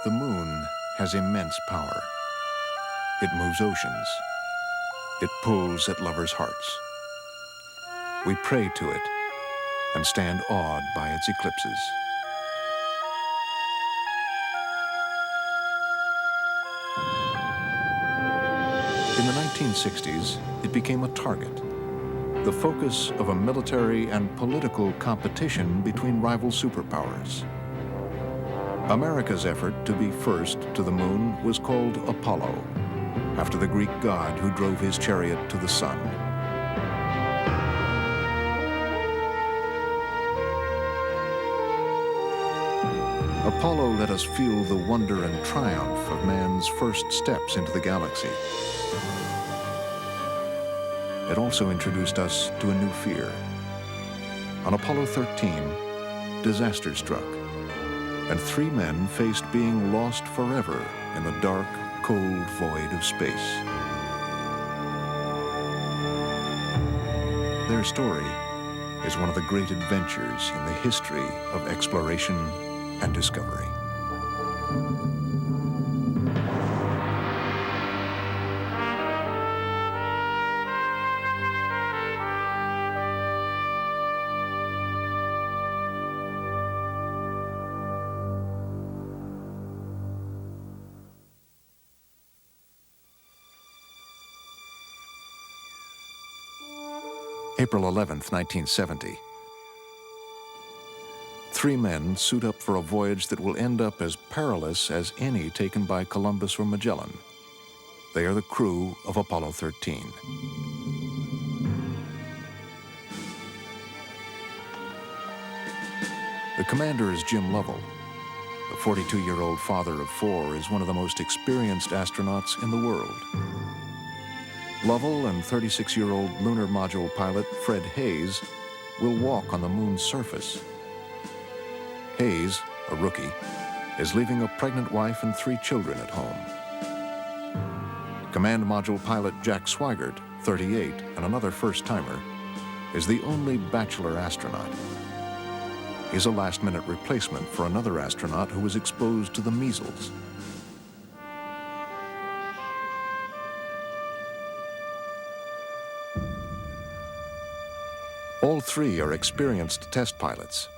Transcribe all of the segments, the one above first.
The moon has immense power. It moves oceans. It pulls at lovers' hearts. We pray to it and stand awed by its eclipses. In the 1960s, it became a target, the focus of a military and political competition between rival superpowers. America's effort to be first to the moon was called Apollo, after the Greek god who drove his chariot to the sun. Apollo let us feel the wonder and triumph of man's first steps into the galaxy. It also introduced us to a new fear. On Apollo 13, disaster struck, and 3 men faced being lost forever in the dark, cold void of space. Their story is one of the great adventures in the history of exploration and discovery. April 11th, 1970. 3 men suit up for a voyage that will end up as perilous as any taken by Columbus or Magellan. They are the crew of Apollo 13. The commander is Jim Lovell. The 42-year-old father of 4 is one of the most experienced astronauts in the world. Lovell and 36-year-old lunar module pilot Fred Hayes will walk on the moon's surface. Hayes, a rookie, is leaving a pregnant wife and 3 children at home. Command module pilot Jack Swigert, 38, and another first-timer, is the only bachelor astronaut. He's a last-minute replacement for another astronaut who was exposed to the measles. All 3 are experienced test pilots.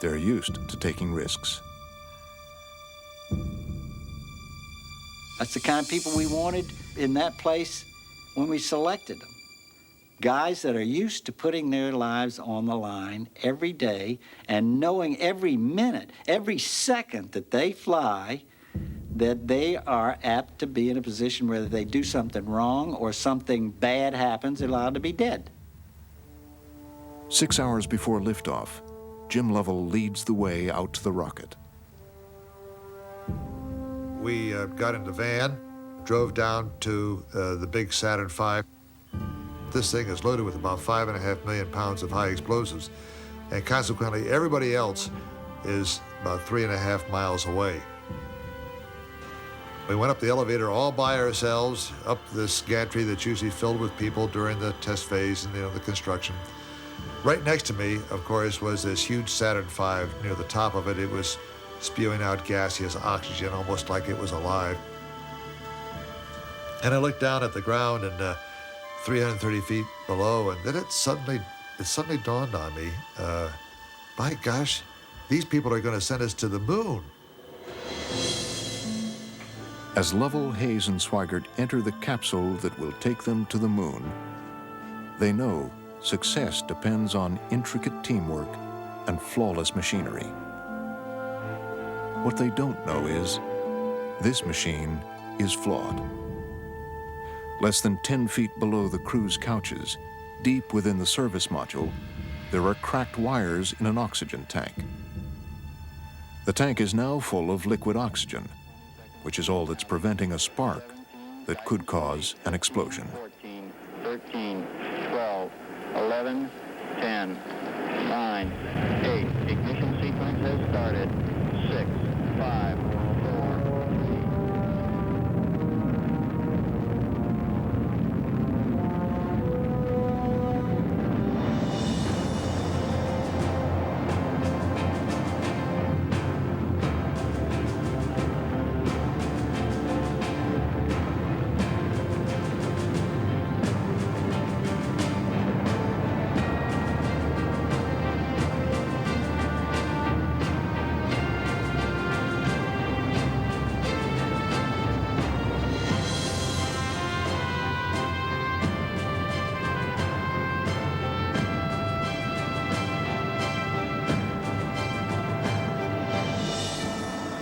They're used to taking risks. That's the kind of people we wanted in that place when we selected them. Guys that are used to putting their lives on the line every day and knowing every minute, every second that they fly, that they are apt to be in a position where they do something wrong or something bad happens, they're allowed to be dead. 6 hours before liftoff, Jim Lovell leads the way out to the rocket. We got in the van, drove down to the big Saturn V. This thing is loaded with about 5.5 million pounds of high explosives, and consequently everybody else is about 3.5 miles away. We went up the elevator all by ourselves, up this gantry that's usually filled with people during the test phase and the construction. Right next to me, of course, was this huge Saturn V. Near the top of it, it was spewing out gaseous oxygen, almost like it was alive. And I looked down at the ground and 330 feet below, and then it suddenly dawned on me, my gosh, these people are going to send us to the moon. As Lovell, Hayes, and Swigert enter the capsule that will take them to the moon, they know success depends on intricate teamwork and flawless machinery. What they don't know is this machine is flawed. Less than 10 feet below the crew's couches, deep within the service module, there are cracked wires in an oxygen tank. The tank is now full of liquid oxygen, which is all that's preventing a spark that could cause an explosion. 14, 13, 12, 11, 10, 9, 8. Ignition sequence has started. 6, 5, 4, 3.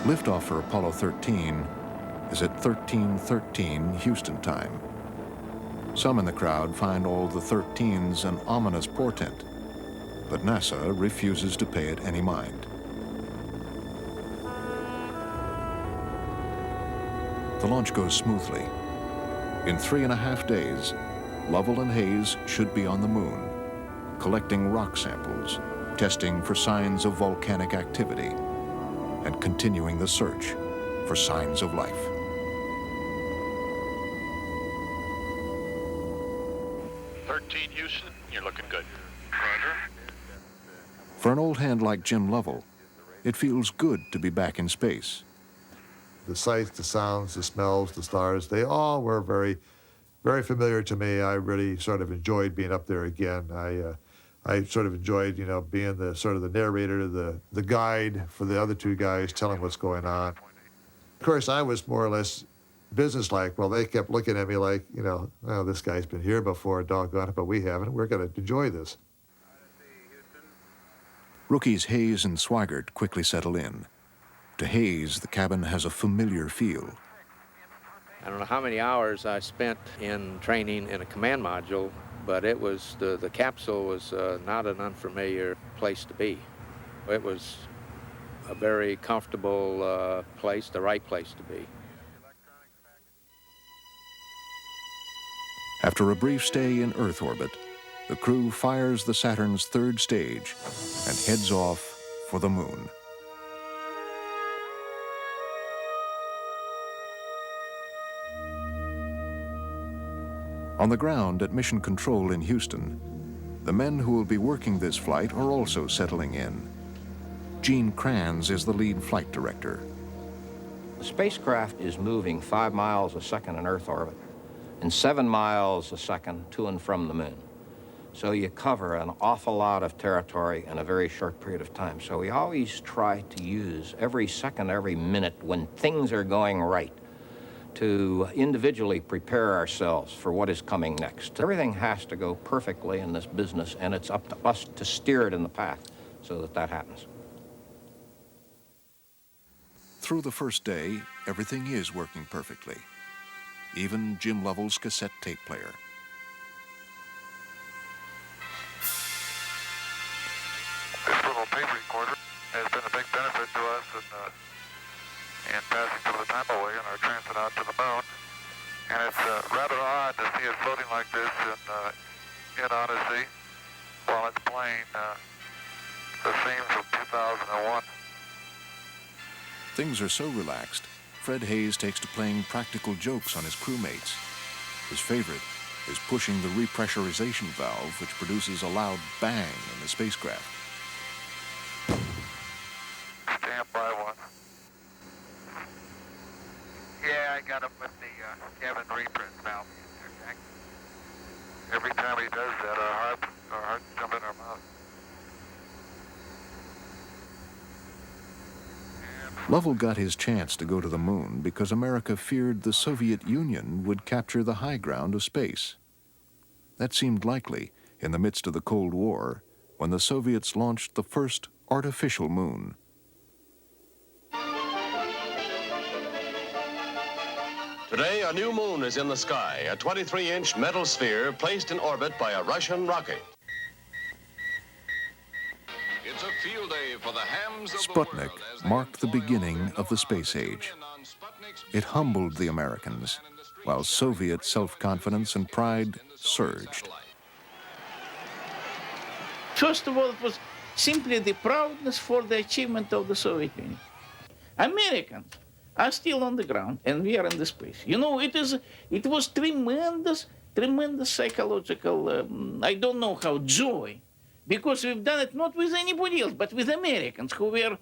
Liftoff for Apollo 13 is at 13:13 Houston time. Some in the crowd find all the 13s an ominous portent, but NASA refuses to pay it any mind. The launch goes smoothly. In 3.5 days, Lovell and Hayes should be on the moon, collecting rock samples, testing for signs of volcanic activity, and continuing the search for signs of life. Houston, you're looking good. Roger. For an old hand like Jim Lovell, it feels good to be back in space. The sights, the sounds, the smells, the stars, they all were very, very familiar to me. I really sort of enjoyed being up there again. I sort of enjoyed, being the sort of the narrator, the guide for the other two guys, telling what's going on. Of course, I was more or less businesslike. Well, they kept looking at me like, oh, this guy's been here before, doggone it, but we haven't. We're going to enjoy this. Rookies Hayes and Swigert quickly settle in. To Hayes, the cabin has a familiar feel. I don't know how many hours I spent in training in a command module, but it was the capsule was not an unfamiliar place to be. It was a very comfortable place, the right place to be. After a brief stay in Earth orbit, the crew fires the Saturn's third stage and heads off for the moon. On the ground at Mission Control in Houston, the men who will be working this flight are also settling in. Gene Kranz is the lead flight director. The spacecraft is moving 5 miles a second in Earth orbit and 7 miles a second to and from the moon. So you cover an awful lot of territory in a very short period of time. So we always try to use every second, every minute when things are going right to individually prepare ourselves for what is coming next. Everything has to go perfectly in this business, and it's up to us to steer it in the path so that that happens. Through the first day, everything is working perfectly. Even Jim Lovell's cassette tape player. This little tape recorder has been a big benefit to us in passing some of the time away in our transit out to the moon. And it's rather odd to see it floating like this in Odyssey while it's playing the themes of 2001. Things are so relaxed, Fred Hayes takes to playing practical jokes on his crewmates. His favorite is pushing the repressurization valve, which produces a loud bang in the spacecraft. Stand by one. Yeah, I got him with the cabin repress valve in there, Jack. Every time he does that, our hearts jump in our mouth. Lovell got his chance to go to the moon because America feared the Soviet Union would capture the high ground of space. That seemed likely in the midst of the Cold War, when the Soviets launched the first artificial moon. Today, a new moon is in the sky, a 23-inch metal sphere placed in orbit by a Russian rocket. It's a field day for the hams of Sputnik the world as they marked the employ beginning over of the and space over age. again on Sputnik's It humbled the Americans, while Soviet self-confidence and pride surged. First of all, it was simply the proudness for the achievement of the Soviet Union. Americans are still on the ground, and we are in the space. You know, it was tremendous psychological, I don't know how, joy, because we've done it not with anybody else, but with Americans who were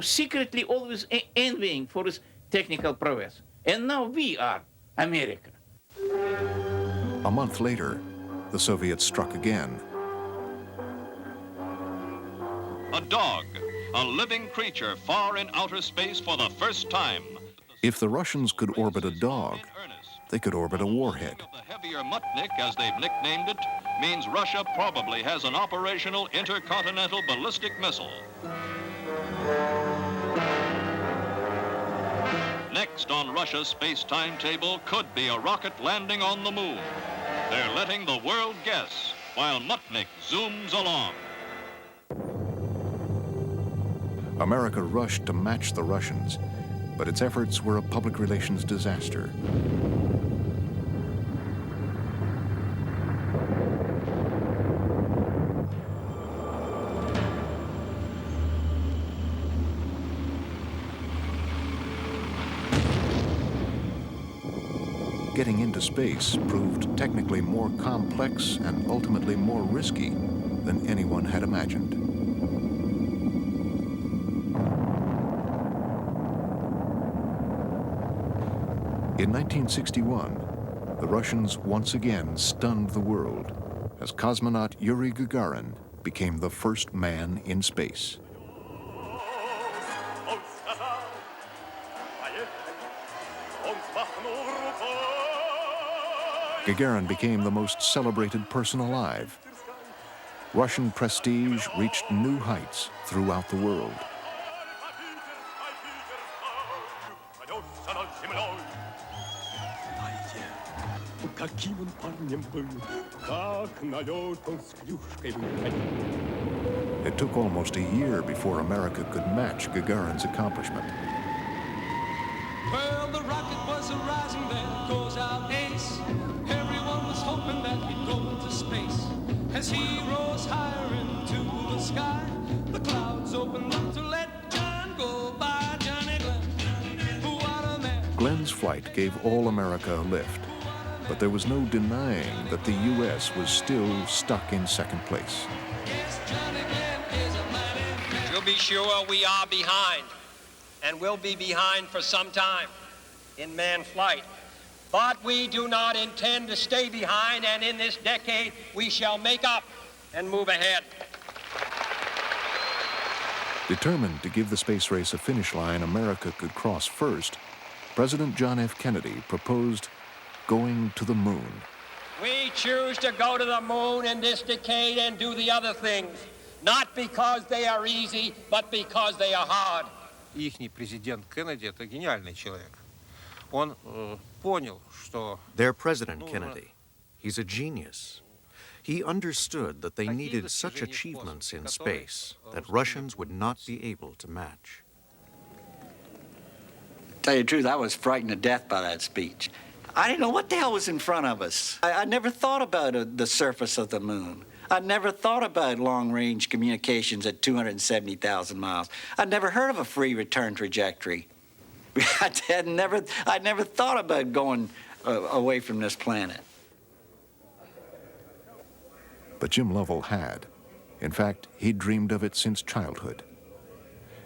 secretly always envying for his technical prowess. And now we are America. A month later, the Soviets struck again. A dog, a living creature far in outer space for the first time. If the Russians could orbit a dog, they could orbit a warhead. The heavier Mutnik, as they've nicknamed it, means Russia probably has an operational intercontinental ballistic missile. Next on Russia's space timetable could be a rocket landing on the moon. They're letting the world guess while Mutnik zooms along. America rushed to match the Russians, but its efforts were a public relations disaster. Getting into space proved technically more complex and ultimately more risky than anyone had imagined. In 1961, the Russians once again stunned the world as cosmonaut Yuri Gagarin became the first man in space. Gagarin became the most celebrated person alive. Russian prestige reached new heights throughout the world. It took almost a year before America could match Gagarin's accomplishment. Well, the rocket was a rising, there goes our ace. Everyone was hoping that we'd go into space. As he rose higher into the sky, the clouds opened up to let John go by. Johnny Glenn, what a man. Glenn's flight gave all America a lift, but there was no denying that the U.S. was still stuck in second place. Yes, Johnny Glenn is a mighty man. You'll be sure we are behind, and will be behind for some time in manned flight. But we do not intend to stay behind, and in this decade, we shall make up and move ahead. Determined to give the space race a finish line America could cross first, President John F. Kennedy proposed going to the moon. We choose to go to the moon in this decade and do the other things, not because they are easy, but because they are hard. Ихний президент Кеннеди — это гениальный человек. Он понял, что Their President Kennedy, he's a genius. He understood that they needed such achievements in space that Russians would not be able to match. Tell you the truth, I was frightened to death by that speech. I didn't know what the hell was in front of us. I never thought about the surface of the moon. I never thought about long-range communications at 270,000 miles. I'd never heard of a free return trajectory. I never thought about going away from this planet. But Jim Lovell had. In fact, he'd dreamed of it since childhood.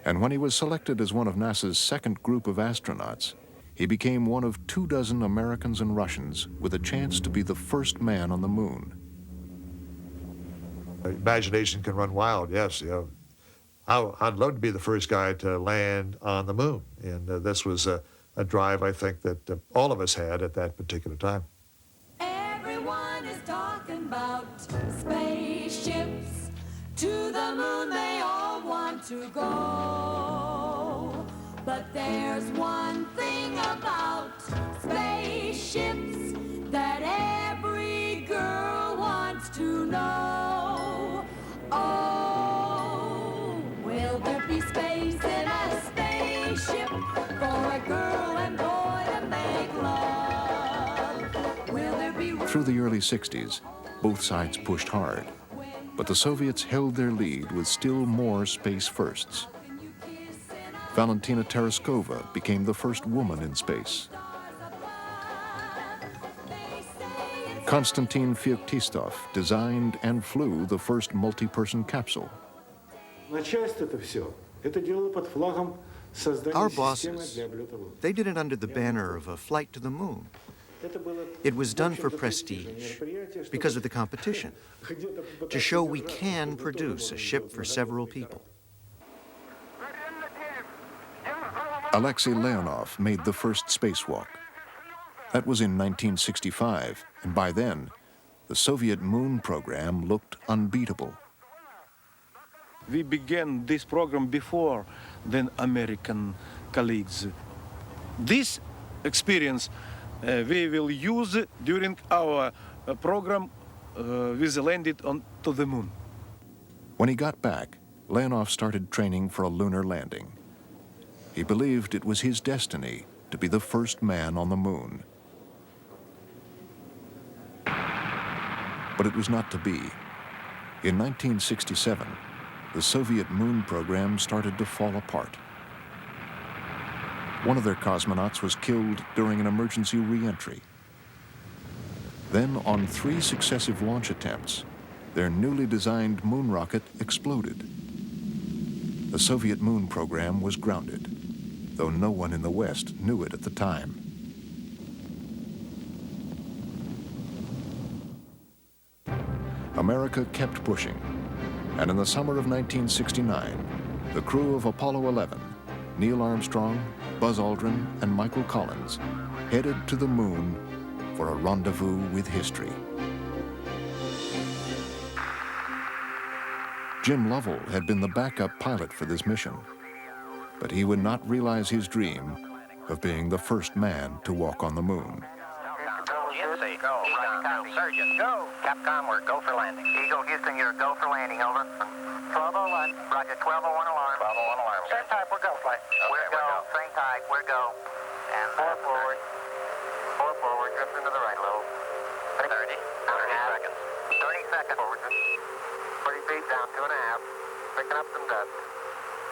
And when he was selected as one of NASA's second group of astronauts, he became one of 24 Americans and Russians with a chance to be the first man on the moon. Imagination can run wild, yes. I'd love to be the first guy to land on the moon. And this was a drive, I think, that all of us had at that particular time. Everyone is talking about spaceships. To the moon they all want to go. But there's one thing about spaceships that every girl wants to know. Oh, will there be space in a spaceship for a girl and boy to make love? Will there be Through the early 60s, both sides pushed hard, but the Soviets held their lead with still more space firsts. Valentina Tereshkova became the first woman in space. Konstantin Feoktistov designed and flew the first multi-person capsule. Our bosses, they did it under the banner of a flight to the moon. It was done for prestige, because of the competition, to show we can produce a ship for several people. Alexei Leonov made the first spacewalk. That was in 1965, and by then, the Soviet moon program looked unbeatable. We began this program before than American colleagues. This experience we will use during our program with the landed to the moon. When he got back, Leonov started training for a lunar landing. He believed it was his destiny to be the first man on the moon. But it was not to be. In 1967, the Soviet moon program started to fall apart. One of their cosmonauts was killed during an emergency re-entry. Then, on 3 successive launch attempts, their newly designed moon rocket exploded. The Soviet moon program was grounded, though no one in the West knew it at the time. America kept pushing, and in the summer of 1969, the crew of Apollo 11, Neil Armstrong, Buzz Aldrin, and Michael Collins, headed to the moon for a rendezvous with history. Jim Lovell had been the backup pilot for this mission, but he would not realize his dream of being the first man to walk on the moon. GNC, go. Roger, copy. Surgeon, go. Capcom, we're go for landing. Eagle, Houston, you're go for landing, over. 1201. Roger, 1201 alarm. 1201 alarm. Same type, we're go, flight. Okay, we're go. Same type, we're go. And 4 forward. 4 forward, drift into the right a little. 30. 30 seconds. 30 seconds forward. 40 feet down, 2.5. Picking up some dust.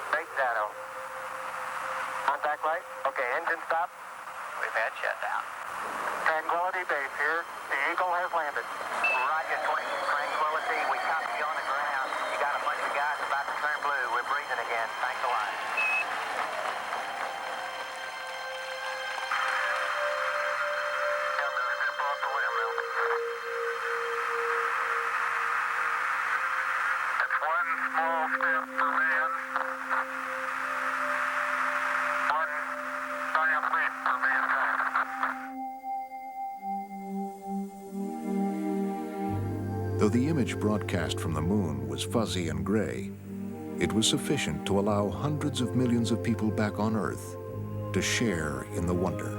Straight shadow. Contact light. Okay, engine stop. We've had shutdown. Tranquility Base here. The Eagle has landed. Roger, 20. Tranquility, we copy you on the ground. You got a bunch of guys about to turn blue. We're breathing again. Thanks a lot. It's one small step for man, one giant leap for mankind. Though the image broadcast from the moon was fuzzy and gray, it was sufficient to allow hundreds of millions of people back on Earth to share in the wonder.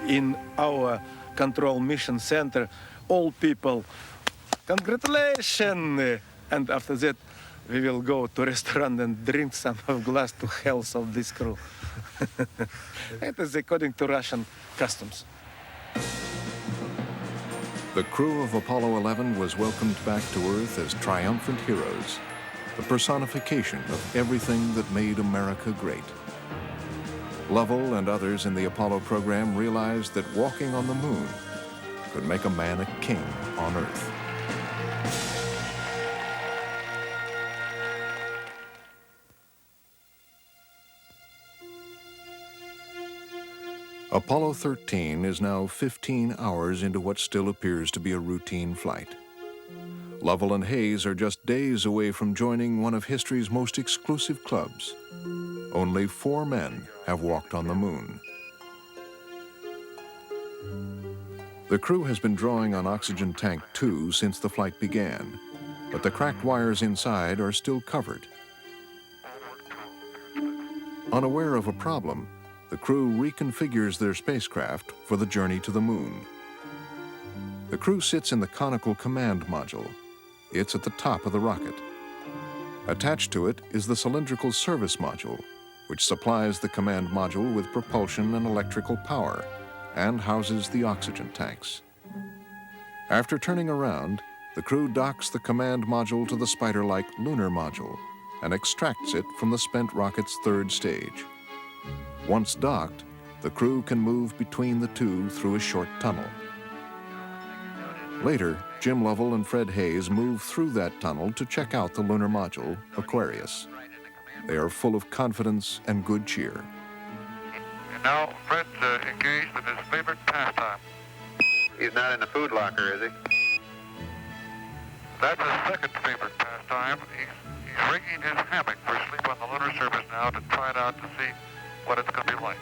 In our control mission center, all people, congratulations! And after that, we will go to restaurant and drink some of glass to health of this crew. It is according to Russian customs. The crew of Apollo 11 was welcomed back to Earth as triumphant heroes, the personification of everything that made America great. Lovell and others in the Apollo program realized that walking on the moon could make a man a king on Earth. Apollo 13 is now 15 hours into what still appears to be a routine flight. Lovell and Hayes are just days away from joining one of history's most exclusive clubs. Only 4 men have walked on the moon. The crew has been drawing on oxygen tank 2 since the flight began, but the cracked wires inside are still covered. Unaware of a problem, the crew reconfigures their spacecraft for the journey to the moon. The crew sits in the conical command module. It's at the top of the rocket. Attached to it is the cylindrical service module, which supplies the command module with propulsion and electrical power and houses the oxygen tanks. After turning around, the crew docks the command module to the spider-like lunar module and extracts it from the spent rocket's 3rd stage. Once docked, the crew can move between the two through a short tunnel. Later, Jim Lovell and Fred Hayes move through that tunnel to check out the lunar module, Aquarius. They are full of confidence and good cheer. And now Fred's engaged in his favorite pastime. He's not in the food locker, is he? That's his second favorite pastime. He's rigging his hammock for sleep on the lunar surface now to try it out to see what it's going to be like.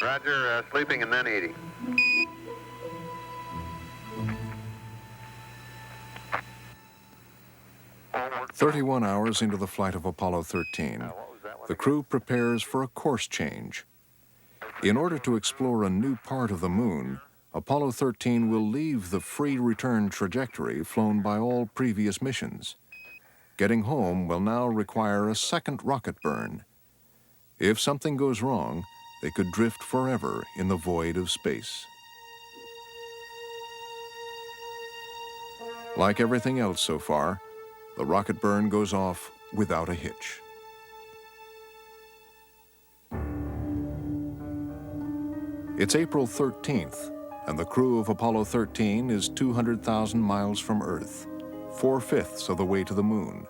Roger, sleeping and then eating. Forward. 31 hours into the flight of Apollo 13, the crew prepares for a course change. In order to explore a new part of the moon, Apollo 13 will leave the free return trajectory flown by all previous missions. Getting home will now require a second rocket burn. If something goes wrong, they could drift forever in the void of space. Like everything else so far, the rocket burn goes off without a hitch. It's April 13th, and the crew of Apollo 13 is 200,000 miles from Earth, 4/5 of the way to the moon.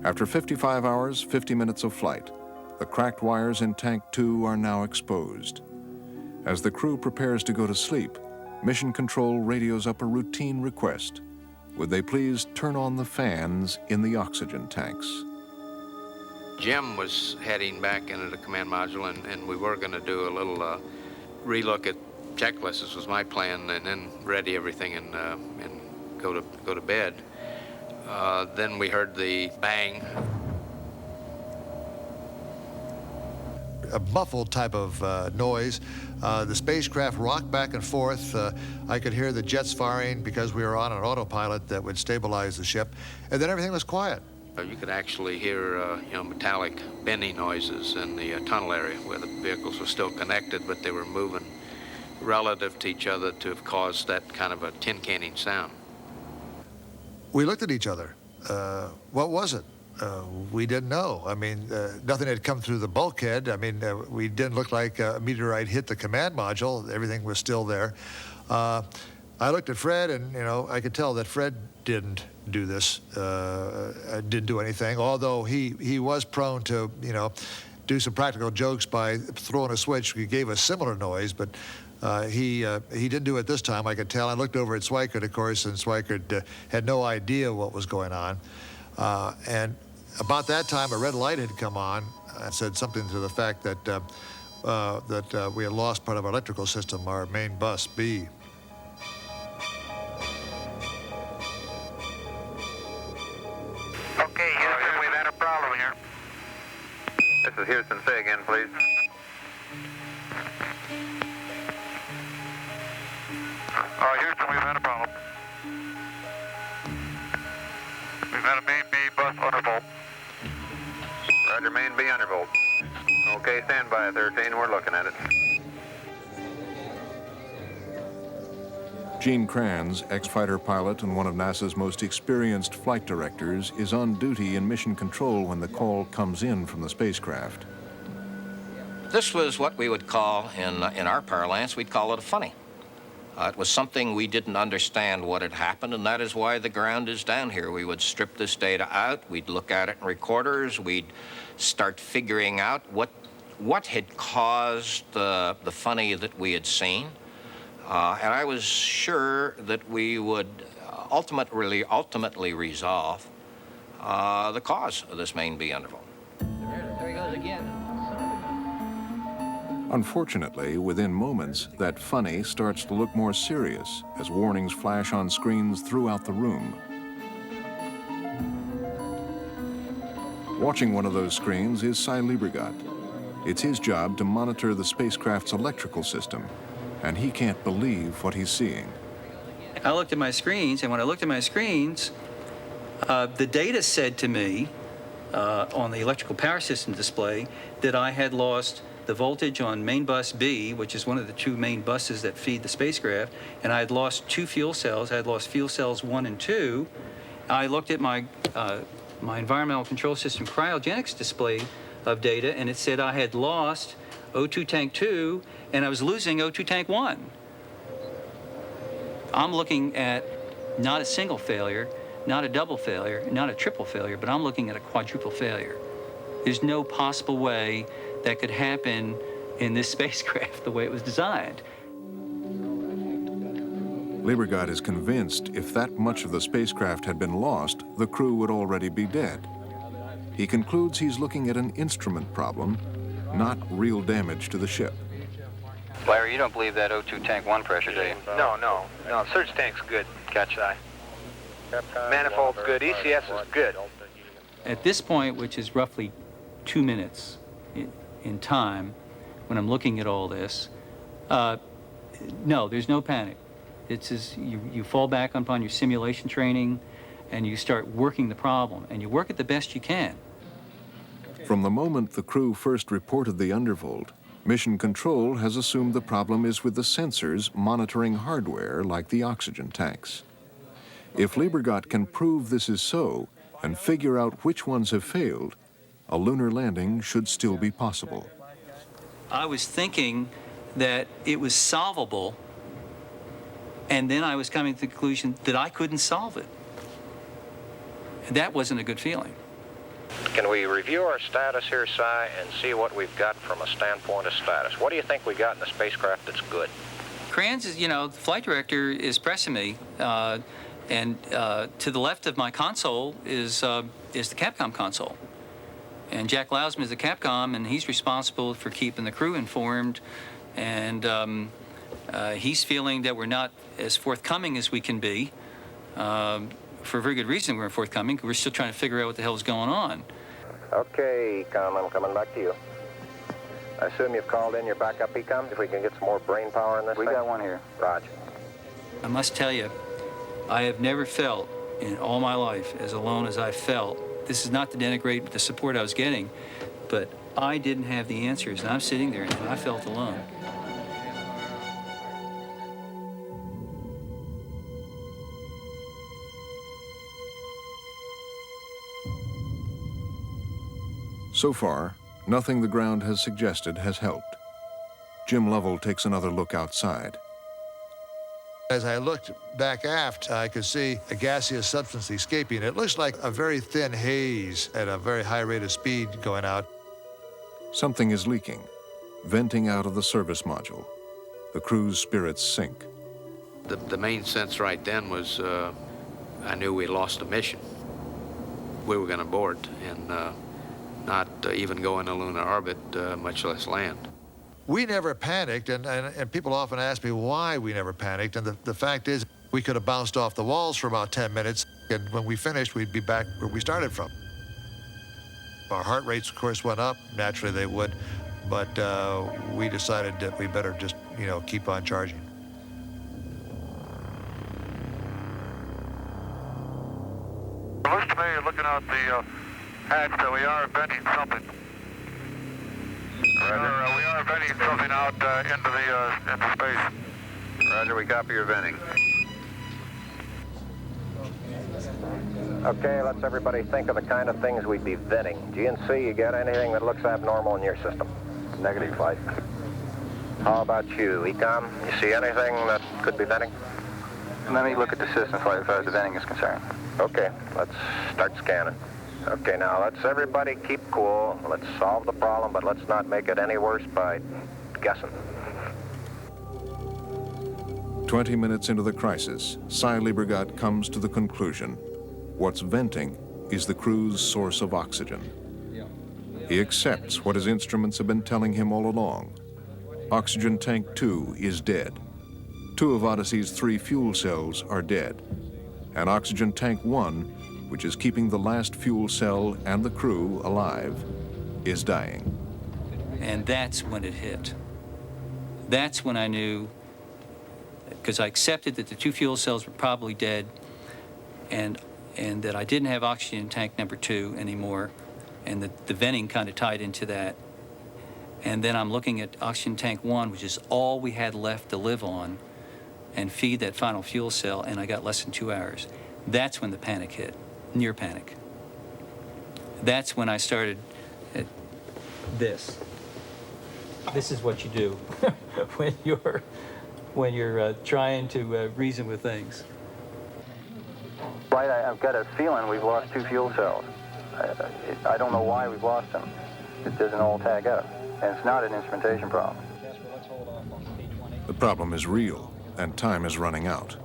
After 55 hours, 50 minutes of flight, the cracked wires in Tank 2 are now exposed. As the crew prepares to go to sleep, Mission Control radios up a routine request. Would they please turn on the fans in the oxygen tanks? Jim was heading back into the command module, and we were going to do a little relook at checklists. This was my plan, and then ready everything and go to bed. Then we heard the bang. A muffled type of noise. The spacecraft rocked back and forth. I could hear the jets firing because we were on an autopilot that would stabilize the ship, and then everything was quiet. You could actually hear metallic bending noises in the tunnel area where the vehicles were still connected, but they were moving relative to each other to have caused that kind of a tin canning sound. We looked at each other. What was it? We didn't know. I mean, nothing had come through the bulkhead. I mean, we didn't look like a meteorite hit the command module. Everything was still there. I looked at Fred, and, I could tell that Fred didn't do this, didn't do anything, although he was prone to, do some practical jokes by throwing a switch. He gave a similar noise, but he didn't do it this time, I could tell. I looked over at Swikert, of course, and Swikert had no idea what was going on. And about that time, a red light had come on and said something to the fact that we had lost part of our electrical system, our main bus B. Okay, Houston, we've had a problem here. This is Houston. Say again, please. Houston, we've had a problem. We've had a main B bus undervolt. Roger, main B undervolt. Okay, stand by, 13. We're looking at it. Gene Kranz, ex-fighter pilot and one of NASA's most experienced flight directors, is on duty in Mission Control when the call comes in from the spacecraft. This was what we would call, in our parlance, we'd call it a funny. It was something we didn't understand what had happened, and that is why the ground is down here. We would strip this data out, we'd look at it in recorders, we'd start figuring out what had caused the funny that we had seen. And I was sure that we would ultimately resolve the cause of this main B undervolt. There he goes again. Unfortunately, within moments, that funny starts to look more serious as warnings flash on screens throughout the room. Watching one of those screens is Cy Liebergott. It's his job to monitor the spacecraft's electrical system, and he can't believe what he's seeing. I looked at my screens, and when I looked at my screens, the data said to me on the electrical power system display that I had lost the voltage on main bus B, which is one of the two main buses that feed the spacecraft, and I had lost two fuel cells. I had lost fuel cells 1 and 2. I looked at my environmental control system cryogenics display of data, and it said I had lost O2 tank 2, and I was losing O2 tank 1. I'm looking at not a single failure, not a double failure, not a triple failure, but I'm looking at a quadruple failure. There's no possible way that could happen in this spacecraft the way it was designed. Liebergott is convinced if that much of the spacecraft had been lost, the crew would already be dead. He concludes he's looking at an instrument problem, not real damage to the ship. Larry, you don't believe that O2 tank 1 pressure, do you? No. Surge tank's good, catch eye. Manifold's good. ECS is good. At this point, which is roughly 2 minutes in time, when I'm looking at all this, no, there's no panic. It's as you fall back upon your simulation training and you start working the problem, and you work it the best you can. From the moment the crew first reported the undervolt, Mission Control has assumed the problem is with the sensors monitoring hardware like the oxygen tanks. If Liebergott can prove this is so and figure out which ones have failed, a lunar landing should still be possible. I was thinking that it was solvable, and then I was coming to the conclusion that I couldn't solve it. And that wasn't a good feeling. Can we review our status here, Si, and see what we've got from a standpoint of status? What do you think we got in the spacecraft that's good? Kranz is, the flight director is pressing me, and to the left of my console is the Capcom console. And Jack Lausman is the Capcom, and he's responsible for keeping the crew informed. And he's feeling that we're not as forthcoming as we can be. For a very good reason we're forthcoming. We're still trying to figure out what the hell's going on. Okay, Ecom, I'm coming back to you. I assume you've called in your backup Ecom, if we can get some more brain power in this We thing? got one here. Roger. I must tell you, I have never felt in all my life as alone as I felt. This is not to denigrate the support I was getting, but I didn't have the answers, and I'm sitting there and I felt alone. So far, nothing the ground has suggested has helped. Jim Lovell takes another look outside. As I looked back aft, I could see a gaseous substance escaping. It looks like a very thin haze at a very high rate of speed going out. Something is leaking, venting out of the service module. The crew's spirits sink. The main sense right then was I knew we lost a mission. We were going to board and not even go into lunar orbit, much less land. We never panicked, and people often ask me why we never panicked, and the fact is we could have bounced off the walls for about 10 minutes, and when we finished, we'd be back where we started from. Our heart rates, of course, went up. Naturally, they would, but we decided that we better just, keep on charging. It looks to me, looking out the hatch, that we are venting something. We are venting something out into space. Roger, we copy your venting. Okay, let's everybody think of the kind of things we'd be venting. GNC, you got anything that looks abnormal in your system? Negative, Flight. How about you, Ecom? You see anything that could be venting? Let me look at the system, Flight, as far as the venting is concerned. Okay, let's start scanning. Okay, now let's everybody keep cool. Let's solve the problem, but let's not make it any worse by guessing. 20 minutes into the crisis, Cy Liebergott comes to the conclusion what's venting is the crew's source of oxygen. He accepts what his instruments have been telling him all along. Oxygen tank 2 is dead. 2 of Odyssey's 3 fuel cells are dead. And oxygen tank 1, which is keeping the last fuel cell and the crew alive, is dying. And that's when it hit. That's when I knew, because I accepted that the 2 fuel cells were probably dead, and that I didn't have oxygen tank number 2 anymore, and that the venting kind of tied into that. And then I'm looking at oxygen tank 1, which is all we had left to live on, and feed that final fuel cell, and I got less than 2 hours. That's when the panic hit, near panic. That's when I started at this. This is what you do when you're trying to reason with things. Flight, I've got a feeling we've lost 2 fuel cells. I don't know why we've lost them. It doesn't all tag up, and it's not an instrumentation problem. The problem is real, and time is running out.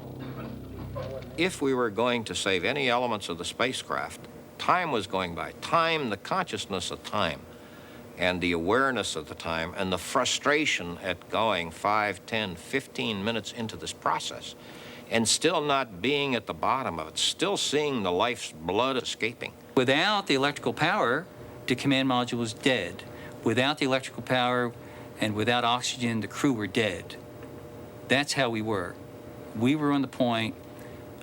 If we were going to save any elements of the spacecraft, Time was going by. Time, the consciousness of time, and the awareness of the time, and the frustration at going 5, 10, 15 minutes into this process, and still not being at the bottom of it, still seeing the life's blood escaping. Without the electrical power, the command module was dead. Without the electrical power and without oxygen, the crew were dead. That's how we were. We were on the point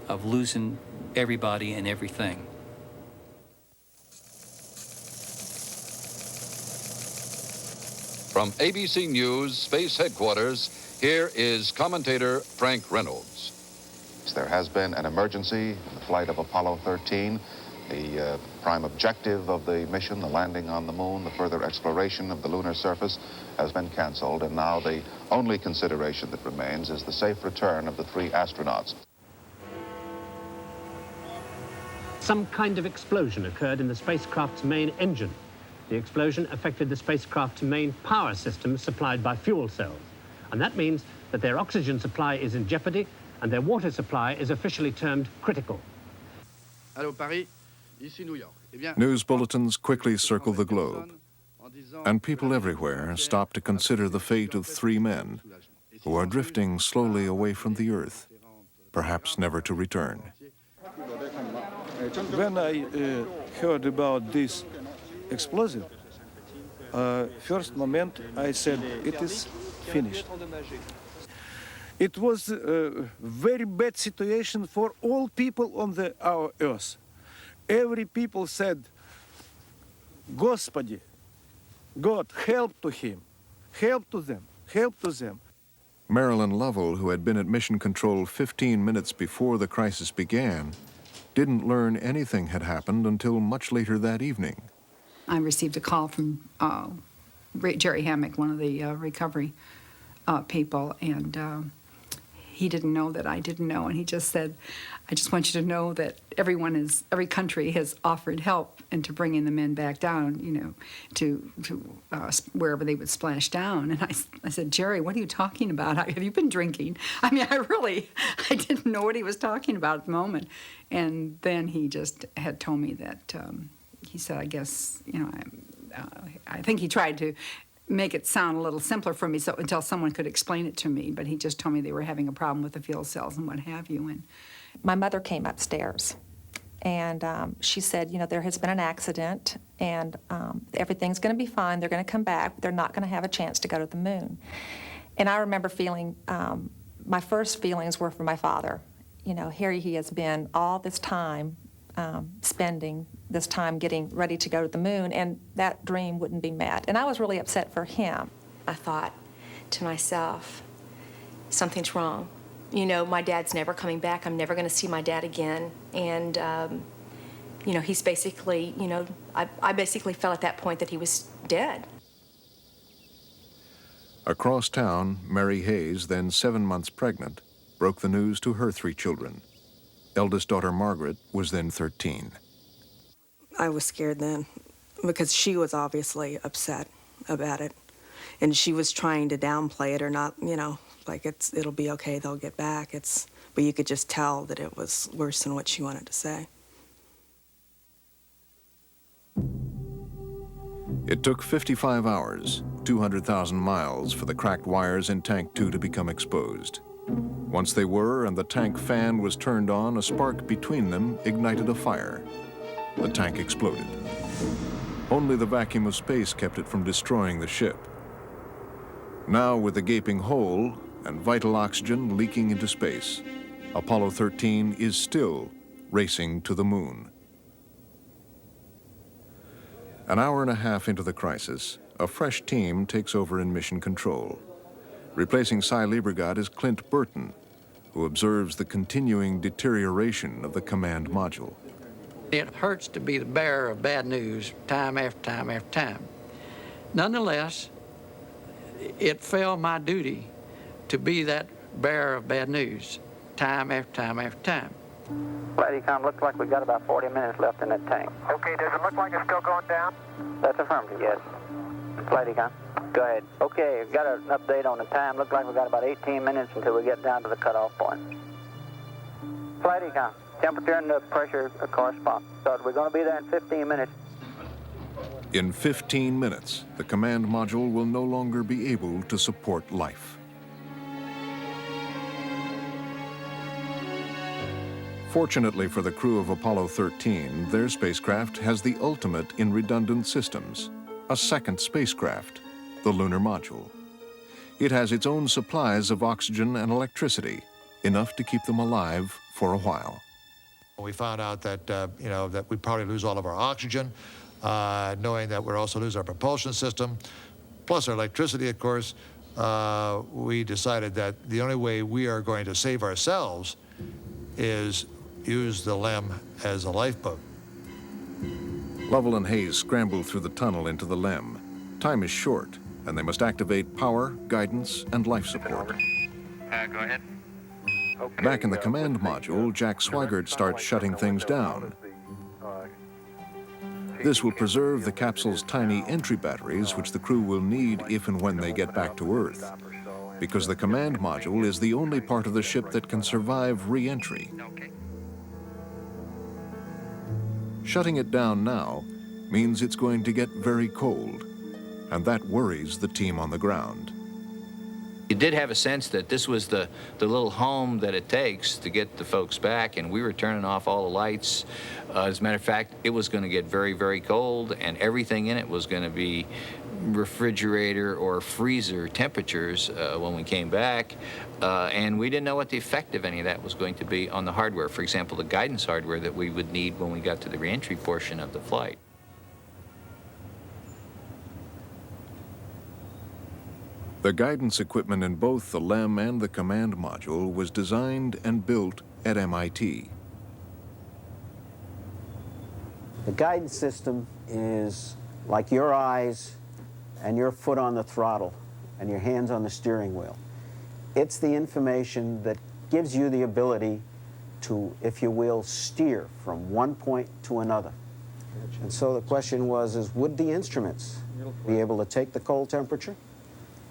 of losing everybody and everything. From ABC News Space Headquarters, here is commentator Frank Reynolds. There has been an emergency in the flight of Apollo 13. The prime objective of the mission, the landing on the moon, the further exploration of the lunar surface, has been canceled, and now the only consideration that remains is the safe return of the 3 astronauts. Some kind of explosion occurred in the spacecraft's main engine. The explosion affected the spacecraft's main power system supplied by fuel cells, and that means that their oxygen supply is in jeopardy and their water supply is officially termed critical. Allô, Paris, ici New York. Eh bien, News bulletins quickly circle the globe, and people everywhere stop to consider the fate of 3 men who are drifting slowly away from the Earth, perhaps never to return. When I heard about this explosion, first moment I said it is finished. It was a very bad situation for all people on our Earth. Every people said, Господи, God, help to him, help to them, help to them. Marilyn Lovell, who had been at Mission Control 15 minutes before the crisis began, didn't learn anything had happened until much later that evening. I received a call from Jerry Hammock, one of the recovery people, and he didn't know that I didn't know, and he just said, I just want you to know that every country has offered help and to bringing the men back down, you know, to wherever they would splash down. And I said, Jerry, what are you talking about? Have you been drinking? I mean, I didn't know what he was talking about at the moment. And then he just had told me that, he said, I guess, you know, I think he tried to make it sound a little simpler for me until someone could explain it to me, but he just told me they were having a problem with the fuel cells and what have you. And my mother came upstairs, and she said, you know, there has been an accident, and everything's going to be fine. They're going to come back. But they're not going to have a chance to go to the moon. And I remember feeling, my first feelings were for my father. You know, here he has been all this time spending this time getting ready to go to the moon, and that dream wouldn't be met. And I was really upset for him. I thought to myself, something's wrong. You know, my dad's never coming back. I'm never going to see my dad again. And, you know, he's basically, you know, I basically felt at that point that he was dead. Across town, Mary Hayes, then 7 months pregnant, broke the news to her 3 children. Eldest daughter Margaret was then 13. I was scared then because she was obviously upset about it, and she was trying to downplay it or not, you know, like it'll be okay, they'll get back. But you could just tell that it was worse than what she wanted to say. It took 55 hours, 200,000 miles for the cracked wires in Tank 2 to become exposed. Once they were and the tank fan was turned on, a spark between them ignited a fire. The tank exploded. Only the vacuum of space kept it from destroying the ship. Now, with the gaping hole and vital oxygen leaking into space, Apollo 13 is still racing to the moon. An hour and a half into the crisis, a fresh team takes over in Mission Control. Replacing Cy Liebergott is Clint Burton, who observes the continuing deterioration of the command module. It hurts to be the bearer of bad news time after time after time. Nonetheless, it fell my duty to be that bearer of bad news time after time after time. Flight looks like we've got about 40 minutes left in that tank. Okay, does it look like it's still going down? That's affirmative, yes. Flight econ. Go ahead. Okay, we've got an update on the time. Looks like we've got about 18 minutes until we get down to the cutoff point. Flight econ. Temperature and the pressure correspond. So we're going to be there in 15 minutes. In 15 minutes, the command module will no longer be able to support life. Fortunately for the crew of Apollo 13, their spacecraft has the ultimate in redundant systems, a second spacecraft, the lunar module. It has its own supplies of oxygen and electricity, enough to keep them alive for a while. We found out that, that we'd probably lose all of our oxygen, knowing that we'd also lose our propulsion system, plus our electricity, of course. We decided that the only way we are going to save ourselves is use the LEM as a lifeboat. Lovell and Hayes scramble through the tunnel into the LEM. Time is short, and they must activate power, guidance, and life support. Go ahead. Back in the command module, Jack Swigert starts shutting things down. This will preserve the capsule's tiny entry batteries, which the crew will need if and when they get back to Earth, because the command module is the only part of the ship that can survive re-entry. Shutting it down now means it's going to get very cold, and that worries the team on the ground. You did have a sense that this was the little home that it takes to get the folks back, and we were turning off all the lights. As a matter of fact, it was going to get very, very cold, and everything in it was going to be refrigerator or freezer temperatures when we came back, and we didn't know what the effect of any of that was going to be on the hardware. For example, the guidance hardware that we would need when we got to the reentry portion of the flight. The guidance equipment in both the LEM and the command module was designed and built at MIT. The guidance system is like your eyes and your foot on the throttle and your hands on the steering wheel. It's the information that gives you the ability to, if you will, steer from one point to another. And so the question was, would the instruments be able to take the cold temperature?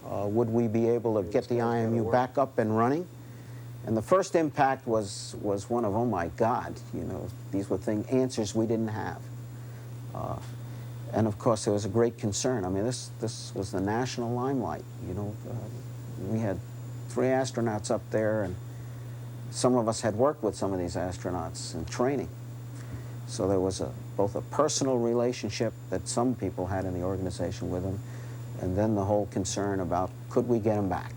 Would we be able to get the IMU back up and running? And the first impact was one of, oh my God, these were answers we didn't have. And of course, there was a great concern. I mean, this was the national limelight. We had 3 astronauts up there, and some of us had worked with some of these astronauts in training. So there was both a personal relationship that some people had in the organization with them, and then the whole concern about, could we get them back?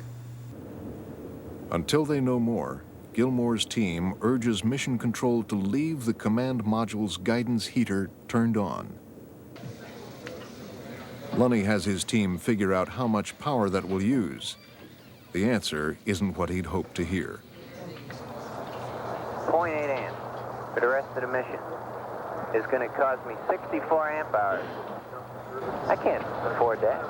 Until they know more, Gilmore's team urges Mission Control to leave the command module's guidance heater turned on. Lunny has his team figure out how much power that will use. The answer isn't what he'd hoped to hear. 0.8 amps for the rest of the mission is going to cost me 64 amp hours. I can't afford that.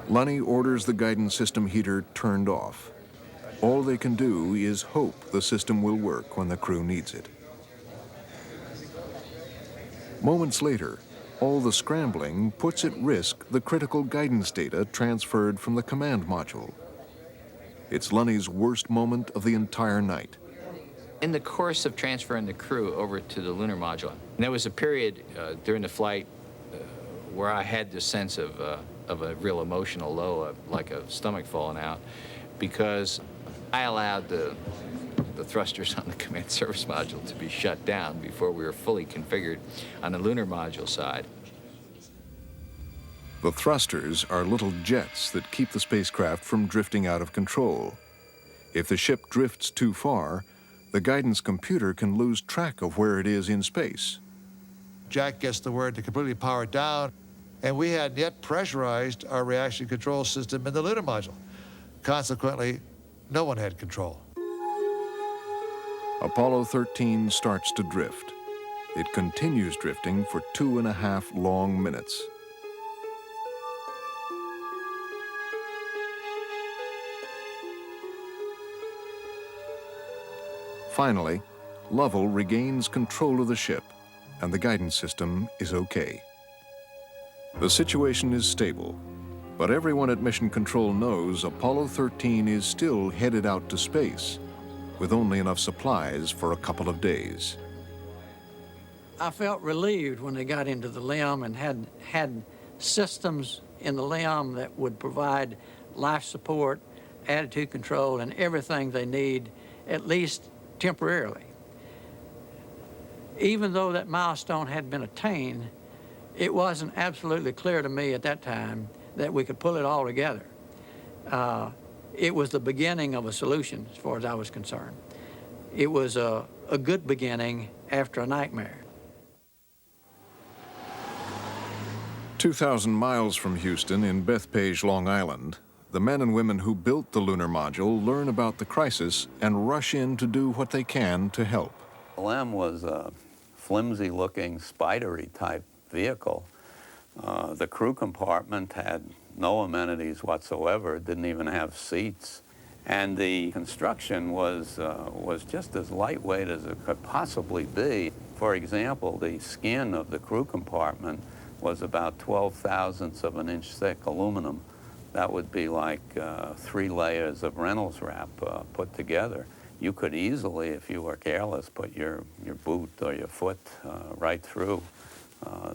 Lunny orders the guidance system heater turned off. All they can do is hope the system will work when the crew needs it. Moments later, all the scrambling puts at risk the critical guidance data transferred from the command module. It's Lunny's worst moment of the entire night. In the course of transferring the crew over to the lunar module, there was a period during the flight where I had this sense of a real emotional low, like a stomach falling out, because I allowed the thrusters on the command service module to be shut down before we were fully configured on the lunar module side. The thrusters are little jets that keep the spacecraft from drifting out of control. If the ship drifts too far, the guidance computer can lose track of where it is in space. Jack gets the word to completely power it down, and we hadn't yet pressurized our reaction control system in the lunar module. Consequently, no one had control. Apollo 13 starts to drift. It continues drifting for 2.5 long minutes. Finally, Lovell regains control of the ship, and the guidance system is okay. The situation is stable, but everyone at Mission Control knows Apollo 13 is still headed out to space, with only enough supplies for a couple of days. I felt relieved when they got into the LEM and had systems in the LEM that would provide life support, attitude control, and everything they need, at least temporarily. Even though that milestone had been attained, it wasn't absolutely clear to me at that time that we could pull it all together. It was the beginning of a solution as far as I was concerned. It was a good beginning after a nightmare. 2,000 miles from Houston in Bethpage, Long Island, the men and women who built the lunar module learn about the crisis and rush in to do what they can to help. The LEM was a flimsy-looking, spidery type vehicle. The crew compartment had no amenities whatsoever, didn't even have seats. And the construction was just as lightweight as it could possibly be. For example, the skin of the crew compartment was about 12/1000ths of an inch thick aluminum. That would be like 3 layers of Reynolds wrap put together. You could easily, if you were careless, put your boot or your foot right through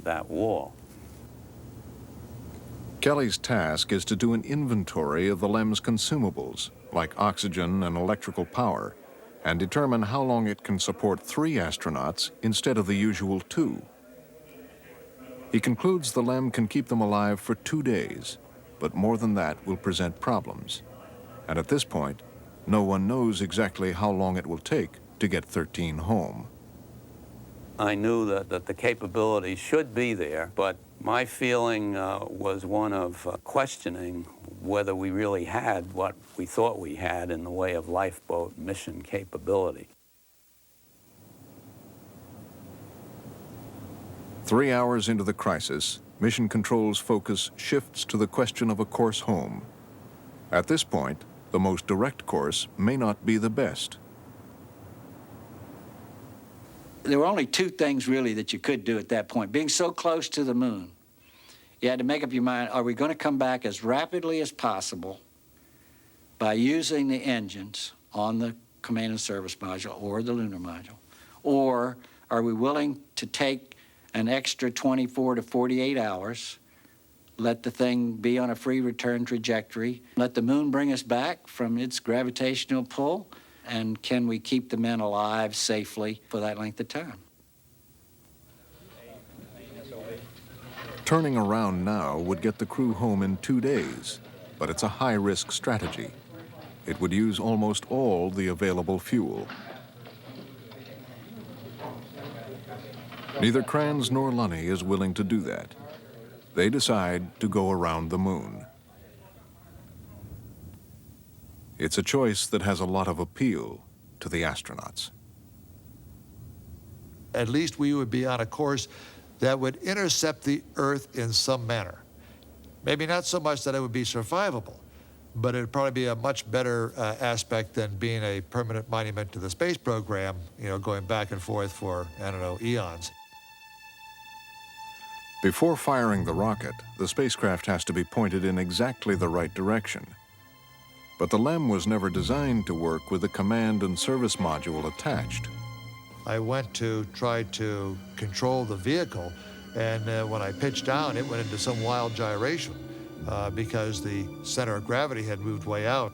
that wall. Kelly's task is to do an inventory of the LEM's consumables, like oxygen and electrical power, and determine how long it can support 3 astronauts instead of the usual 2. He concludes the LEM can keep them alive for 2 days, but more than that will present problems. And at this point, no one knows exactly how long it will take to get 13 home. I knew that the capability should be there, but my feeling was one of questioning whether we really had what we thought we had in the way of lifeboat mission capability. 3 hours into the crisis, Mission Control's focus shifts to the question of a course home. At this point, the most direct course may not be the best. There were only 2 things really that you could do at that point. Being so close to the moon, you had to make up your mind, are we going to come back as rapidly as possible by using the engines on the command and service module or the lunar module? Or are we willing to take an extra 24 to 48 hours, let the thing be on a free return trajectory, let the moon bring us back from its gravitational pull, and can we keep the men alive safely for that length of time? Turning around now would get the crew home in 2 days, but it's a high-risk strategy. It would use almost all the available fuel. Neither Kranz nor Lunny is willing to do that. They decide to go around the moon. It's a choice that has a lot of appeal to the astronauts. At least we would be on a course that would intercept the Earth in some manner. Maybe not so much that it would be survivable, but it would probably be a much better aspect than being a permanent monument to the space program, you know, going back and forth for, I don't know, eons. Before firing the rocket, the spacecraft has to be pointed in exactly the right direction. But the LEM was never designed to work with the command and service module attached. I went to try to control the vehicle, and when I pitched down, it went into some wild gyration because the center of gravity had moved way out.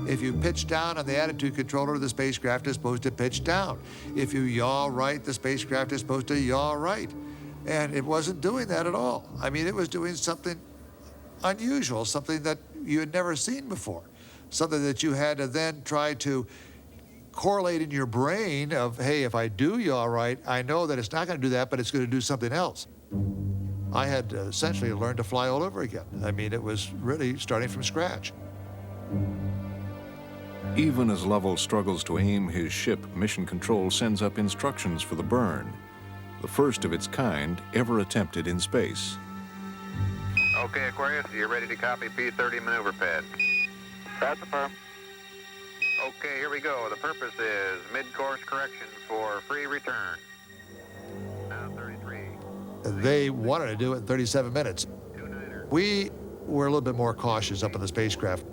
If you pitch down on the attitude controller, the spacecraft is supposed to pitch down. If you yaw right, the spacecraft is supposed to yaw right. And it wasn't doing that at all. I mean, it was doing something unusual, something that you had never seen before, something that you had to then try to correlate in your brain of, hey, if I do yaw right, I know that it's not going to do that, but it's going to do something else. I had essentially learned to fly all over again. I mean, it was really starting from scratch. Even as Lovell struggles to aim his ship, Mission Control sends up instructions for the burn, the first of its kind ever attempted in space. Okay, Aquarius, you're ready to copy P-30 maneuver pad. That's a firm. Okay, here we go. The purpose is mid-course correction for free return. Now 33. They wanted to do it in 37 minutes. We were a little bit more cautious up in the spacecraft.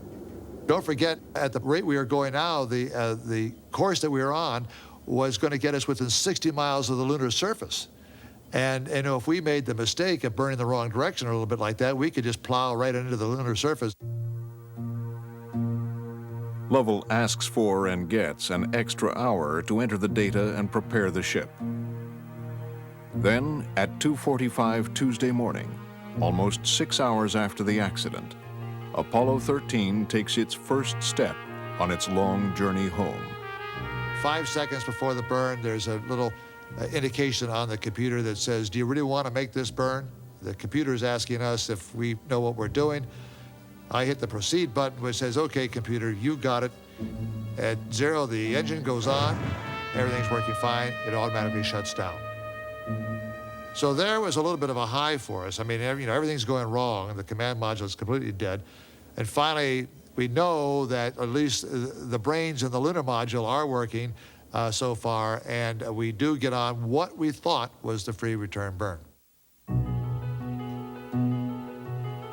Don't forget, at the rate we are going now, the course that we were on was going to get us within 60 miles of the lunar surface. And you know, if we made the mistake of burning the wrong direction or a little bit like that, we could just plow right into the lunar surface. Lovell asks for and gets an extra hour to enter the data and prepare the ship. Then, at 2:45 Tuesday morning, almost 6 hours after the accident, Apollo 13 takes its first step on its long journey home. 5 seconds before the burn, there's a little indication on the computer that says, do you really want to make this burn? The computer is asking us if we know what we're doing. I hit the proceed button, which says, okay, computer, you got it. At 0, the engine goes on. Everything's working fine. It automatically shuts down. So there was a little bit of a high for us. I mean, you know, everything's going wrong, and the command module is completely dead. And finally, we know that at least the brains in the lunar module are working so far, and we do get on what we thought was the free return burn.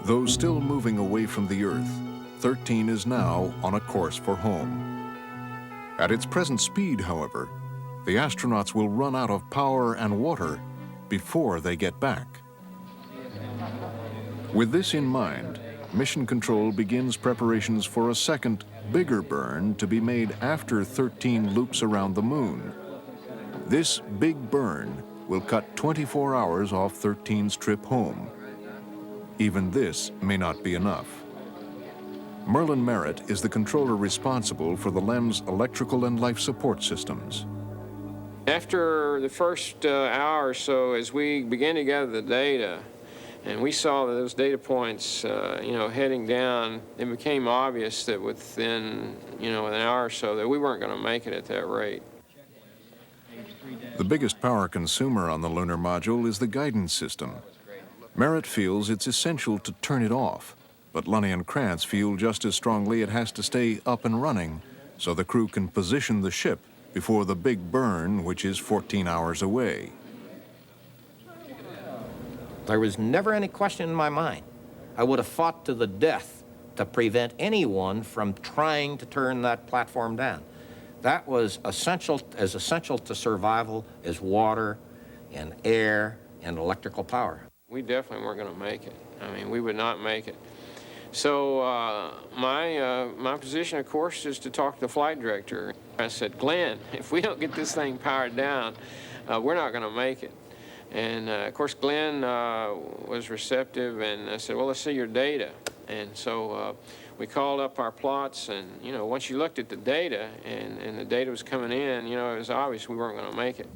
Though still moving away from the Earth, 13 is now on a course for home. At its present speed, however, the astronauts will run out of power and water before they get back. With this in mind, Mission Control begins preparations for a second, bigger burn to be made after 13 loops around the Moon. This big burn will cut 24 hours off 13's trip home. Even this may not be enough. Merlin Merritt is the controller responsible for the LEM's electrical and life support systems. After the first hour or so, as we began to gather the data, and we saw that those data points, you know, heading down, it became obvious that within, you know, an hour or so that we weren't going to make it at that rate. The biggest power consumer on the lunar module is the guidance system. Merritt feels it's essential to turn it off, but Lunny and Krantz feel just as strongly it has to stay up and running so the crew can position the ship before the big burn, which is 14 hours away. There was never any question in my mind. I would have fought to the death to prevent anyone from trying to turn that platform down. That was essential to survival as water and air and electrical power. We definitely weren't going to make it. I mean, we would not make it. So my position, of course, is to talk to the flight director. I said, Glenn, if we don't get this thing powered down, we're not going to make it. And, of course, Glenn was receptive, and I said, well, let's see your data. And so we called up our plots, and, you know, once you looked at the data and the data was coming in, you know, it was obvious we weren't going to make it.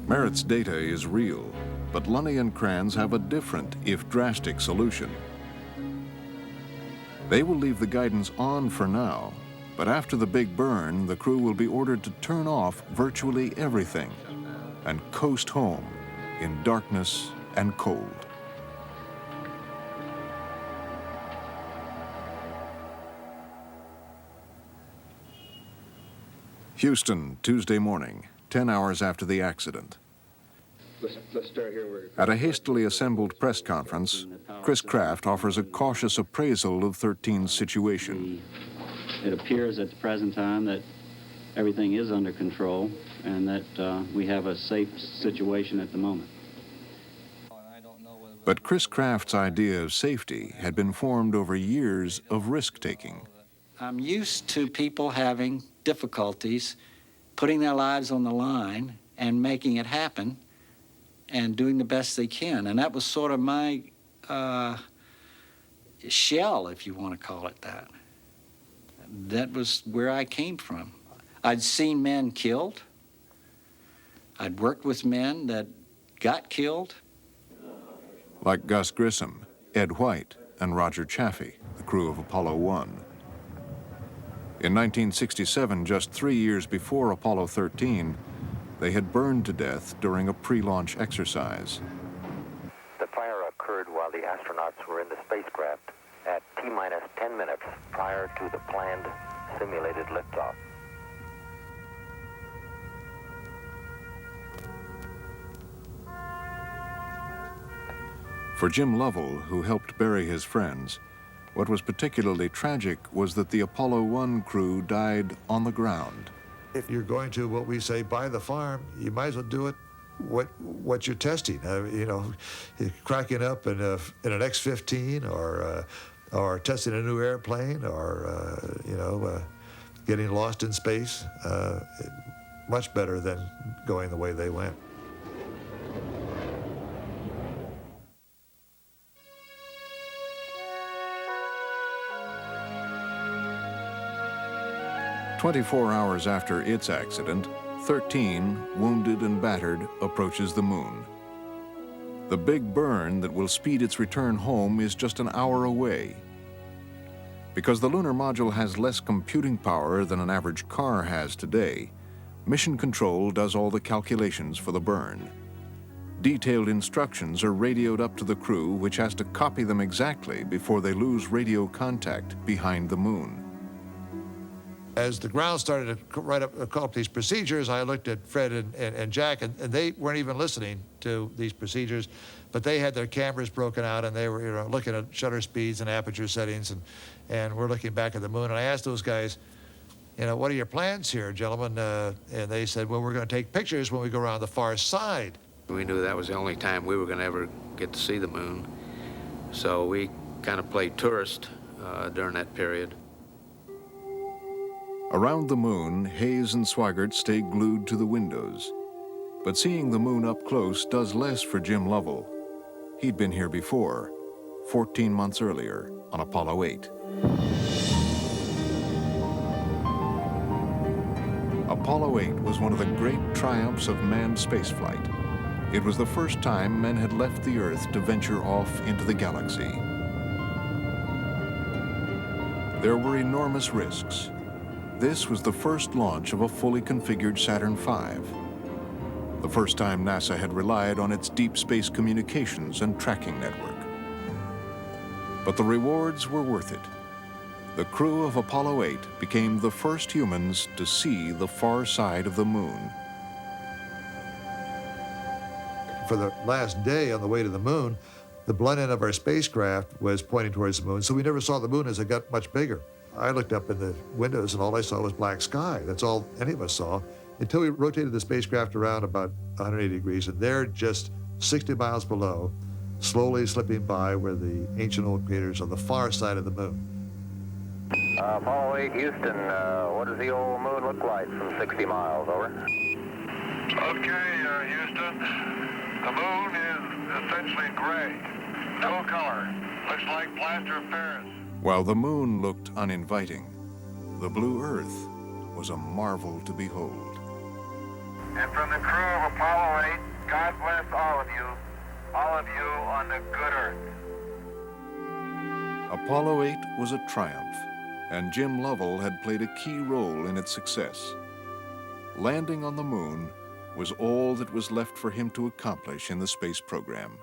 Merritt's data is real, but Lunny and Krantz have a different, if drastic, solution. They will leave the guidance on for now, but after the big burn, the crew will be ordered to turn off virtually everything and coast home in darkness and cold. Houston, Tuesday morning, 10 hours after the accident. Let's start here. At a hastily assembled press conference, Chris Kraft offers a cautious appraisal of 13's situation. It appears at the present time that everything is under control and that we have a safe situation at the moment. But Chris Kraft's idea of safety had been formed over years of risk-taking. I'm used to people having difficulties, putting their lives on the line and making it happen and doing the best they can. And that was sort of my shell, if you want to call it that. That was where I came from. I'd seen men killed. I'd worked with men that got killed. Like Gus Grissom, Ed White, and Roger Chaffee, the crew of Apollo 1. In 1967, just 3 years before Apollo 13, they had burned to death during a pre-launch exercise. The fire occurred while the astronauts were in the spacecraft at T-minus 10 minutes prior to the planned simulated liftoff. For Jim Lovell, who helped bury his friends, What was particularly tragic was that the Apollo 1 crew died on the ground. If you're going to, what we say, buy the farm, you might as well do it what you're testing. You know, cracking up in an X-15 or testing a new airplane or, you know, getting lost in space. Much better than going the way they went. "24 hours after its accident, 13, wounded and battered, approaches the moon. The big burn that will speed its return home is just an hour away. Because the lunar module has less computing power than an average car has today, Mission Control does all the calculations for the burn. Detailed instructions are radioed up to the crew, which has to copy them exactly before they lose radio contact behind the moon. As the ground started to call up these procedures, I looked at Fred and Jack, and they weren't even listening to these procedures, but they had their cameras broken out, and they were, you know, looking at shutter speeds and aperture settings, and we're looking back at the moon. And I asked those guys, you know, what are your plans here, gentlemen? And they said, well, we're going to take pictures when we go around the far side. We knew that was the only time we were going to ever get to see the moon, so we kind of played tourist during that period. Around the moon, Hayes and Swigert stay glued to the windows. But seeing the moon up close does less for Jim Lovell. He'd been here before, 14 months earlier, on Apollo 8. Apollo 8 was one of the great triumphs of manned spaceflight. It was the first time men had left the Earth to venture off into the galaxy. There were enormous risks. This was the first launch of a fully configured Saturn V, the first time NASA had relied on its deep space communications and tracking network. But the rewards were worth it. The crew of Apollo 8 became the first humans to see the far side of the moon. For the last day on the way to the moon, the blunt end of our spacecraft was pointing towards the moon, so we never saw the moon as it got much bigger. I looked up in the windows and all I saw was black sky. That's all any of us saw until we rotated the spacecraft around about 180 degrees, and there, just 60 miles below, slowly slipping by, were the ancient old craters on the far side of the moon. Apollo 8, Houston, what does the old moon look like from 60 miles, over? Okay, Houston. The moon is essentially gray. No color. Looks like plaster of Paris. While the moon looked uninviting, the blue Earth was a marvel to behold. And from the crew of Apollo 8, God bless all of you on the good Earth. Apollo 8 was a triumph, and Jim Lovell had played a key role in its success. Landing on the moon was all that was left for him to accomplish in the space program.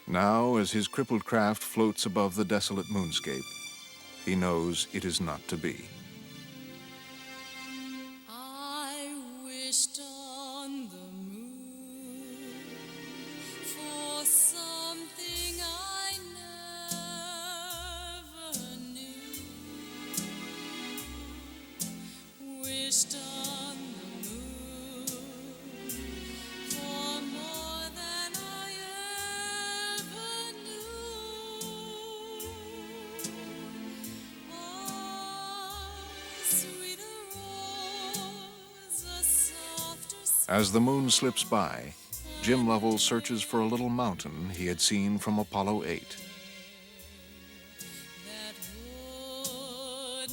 Now, as his crippled craft floats above the desolate moonscape, he knows it is not to be. I wished on the moon for something I never knew. Wished on the moon for more than I ever knew. Sweeter rose, a softer As the moon slips by, Jim Lovell searches for a little mountain he had seen from Apollo 8.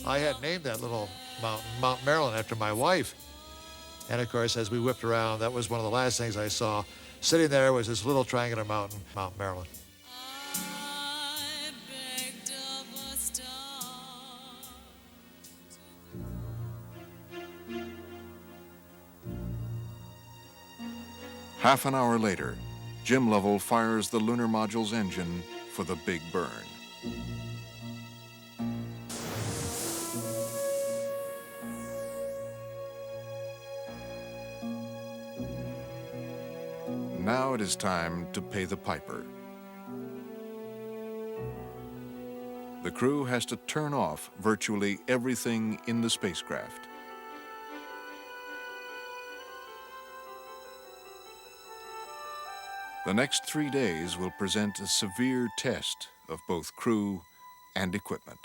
I had named that little mountain Mount Maryland after my wife. And of course, as we whipped around, that was one of the last things I saw. Sitting there was this little triangular mountain, Mount Maryland. Half an hour later, Jim Lovell fires the lunar module's engine for the big burn. Now it is time to pay the piper. crew has to turn off virtually everything in the spacecraft. The next 3 days will present a severe test of both crew and equipment.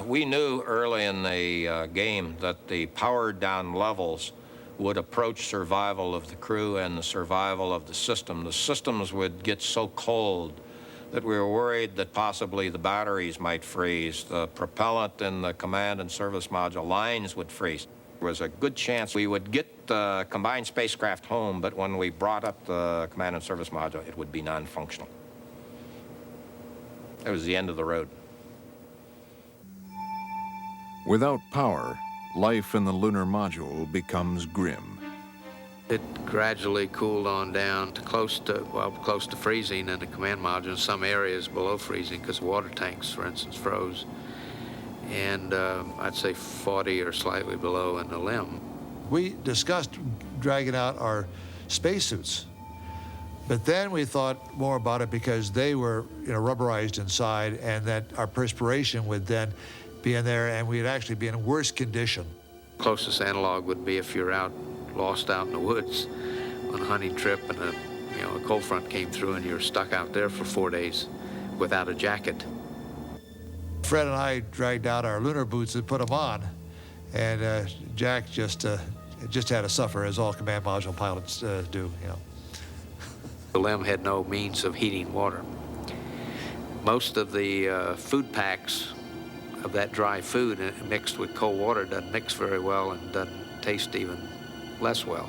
We knew early in the game that the powered down levels would approach survival of the crew and the survival of the system. The systems would get so cold that we were worried that possibly the batteries might freeze, the propellant in the command and service module lines would freeze. There was a good chance we would get the combined spacecraft home, but when we brought up the command and service module, it would be non-functional. It was the end of the road. Without power, life in the lunar module becomes grim. It gradually cooled on down to close to freezing in the command module, in some areas below freezing because water tanks, for instance, froze. And I'd say 40 or slightly below in the limb. We discussed dragging out our spacesuits, but then we thought more about it because they were, rubberized inside, and that our perspiration would then be in there, and we'd actually be in worse condition. Closest analog would be if you're lost out in the woods on a hunting trip, and a cold front came through, and you're stuck out there for 4 days without a jacket. Fred and I dragged out our lunar boots and put them on, and Jack just had to suffer, as all command module pilots do. The LEM had no means of heating water. Most of the food packs of that dry food mixed with cold water doesn't mix very well and doesn't taste even less well.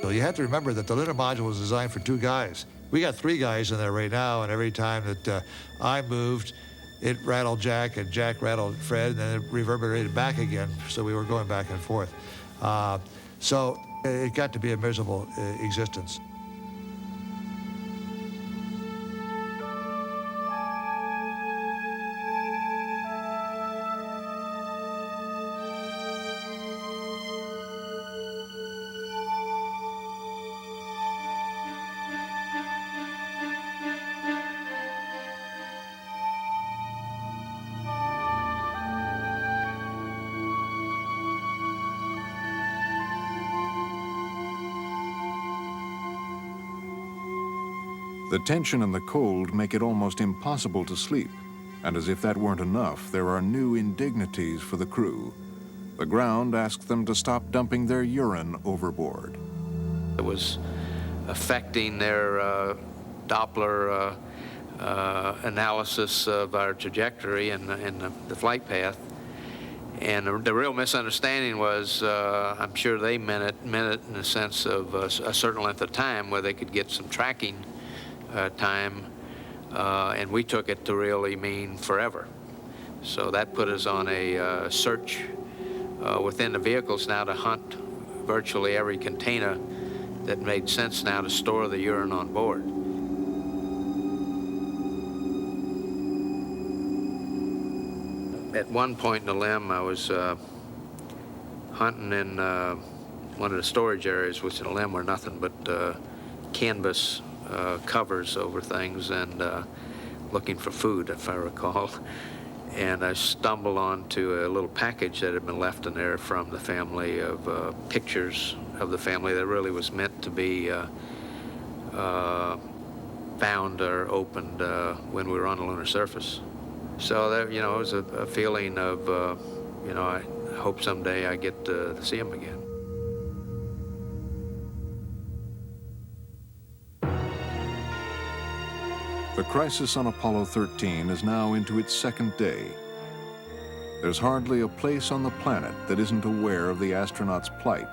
So you have to remember that the lunar module was designed for 2 guys. We got 3 guys in there right now, and every time that I moved, it rattled Jack, and Jack rattled Fred, and then it reverberated back again, so we were going back and forth. So it got to be a miserable existence. The tension and the cold make it almost impossible to sleep. And as if that weren't enough, there are new indignities for the crew. The ground asks them to stop dumping their urine overboard. It was affecting their Doppler analysis of our trajectory and the flight path. And the real misunderstanding was, I'm sure they meant it in the sense of a certain length of time where they could get some tracking time, and we took it to really mean forever. So that put us on a search within the vehicles now to hunt virtually every container that made sense now to store the urine on board. At one point in the LEM, I was hunting in one of the storage areas, which in the LEM were nothing but canvas covers over things, and looking for food, if I recall. And I stumbled onto a little package that had been left in there from the family of pictures of the family that really was meant to be found or opened when we were on the lunar surface. So that, it was a feeling of, I hope someday I get to see them again. The crisis on Apollo 13 is now into its 2nd day. There's hardly a place on the planet that isn't aware of the astronaut's plight,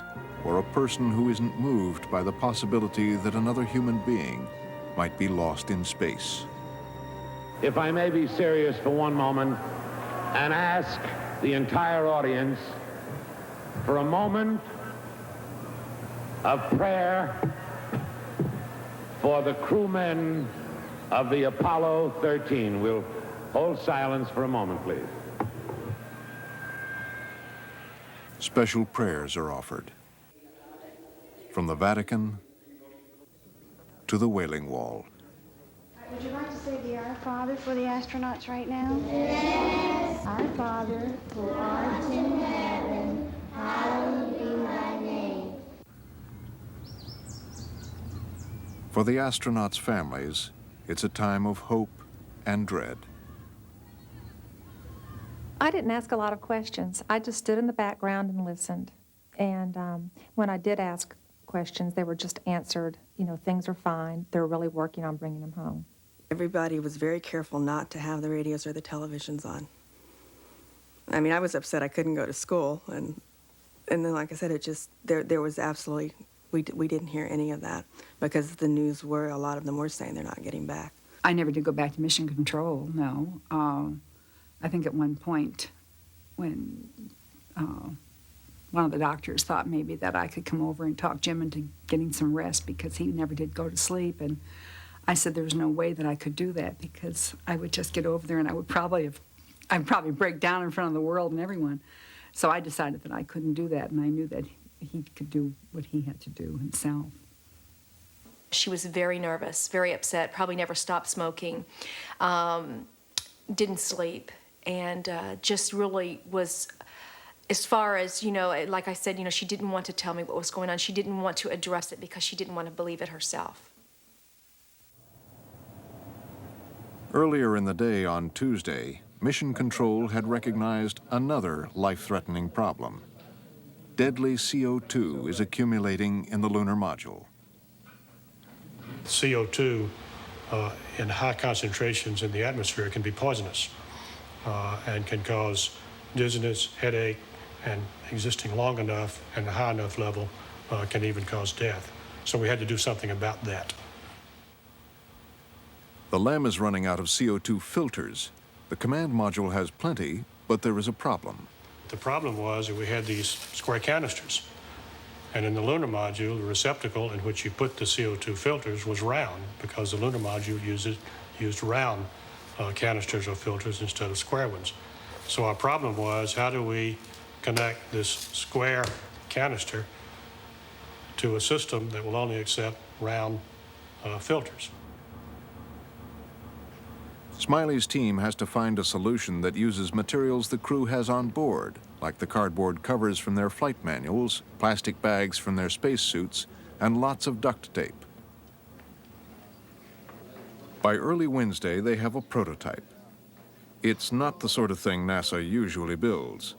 or a person who isn't moved by the possibility that another human being might be lost in space. If I may be serious for one moment and ask the entire audience for a moment of prayer for the crewmen of the Apollo 13. We'll hold silence for a moment, please. Special prayers are offered. From the Vatican to the Wailing Wall. Would you like to say the Our Father for the astronauts right now? Yes. Our Father, who art in heaven, hallowed be thy name. For the astronauts' families, it's a time of hope and dread. I didn't ask a lot of questions. I just stood in the background and listened. And when I did ask questions, they were just answered, you know, things are fine. They're really working on bringing them home. Everybody was very careful not to have the radios or the televisions on. I mean, I was upset I couldn't go to school, and then, like I said, it just, there was absolutely, we didn't hear any of that, because the news were, a lot of them were saying they're not getting back. I never did go back to mission control, no. I think at one point when one of the doctors thought maybe that I could come over and talk Jim into getting some rest because he never did go to sleep, and I said there was no way that I could do that because I would just get over there and I'd probably break down in front of the world and everyone. So I decided that I couldn't do that, and I knew that he could do what he had to do himself. She was very nervous, very upset, probably never stopped smoking, didn't sleep, and just really was, as far as, you know, like I said, you know, she didn't want to tell me what was going on. She didn't want to address it because she didn't want to believe it herself. Earlier in the day on Tuesday, Mission Control had recognized another life-threatening problem. Deadly CO2 is accumulating in the lunar module. CO2 in high concentrations in the atmosphere can be poisonous and can cause dizziness, headache, and existing long enough and a high enough level can even cause death. So we had to do something about that. The LEM is running out of CO2 filters. The command module has plenty, but there is a problem. The problem was that we had these square canisters. And in the lunar module, the receptacle in which you put the CO2 filters was round because the lunar module used round canisters or filters instead of square ones. So our problem was, how do we connect this square canister to a system that will only accept round filters? Smiley's team has to find a solution that uses materials the crew has on board, like the cardboard covers from their flight manuals, plastic bags from their spacesuits, and lots of duct tape. By early Wednesday, they have a prototype. It's not the sort of thing NASA usually builds.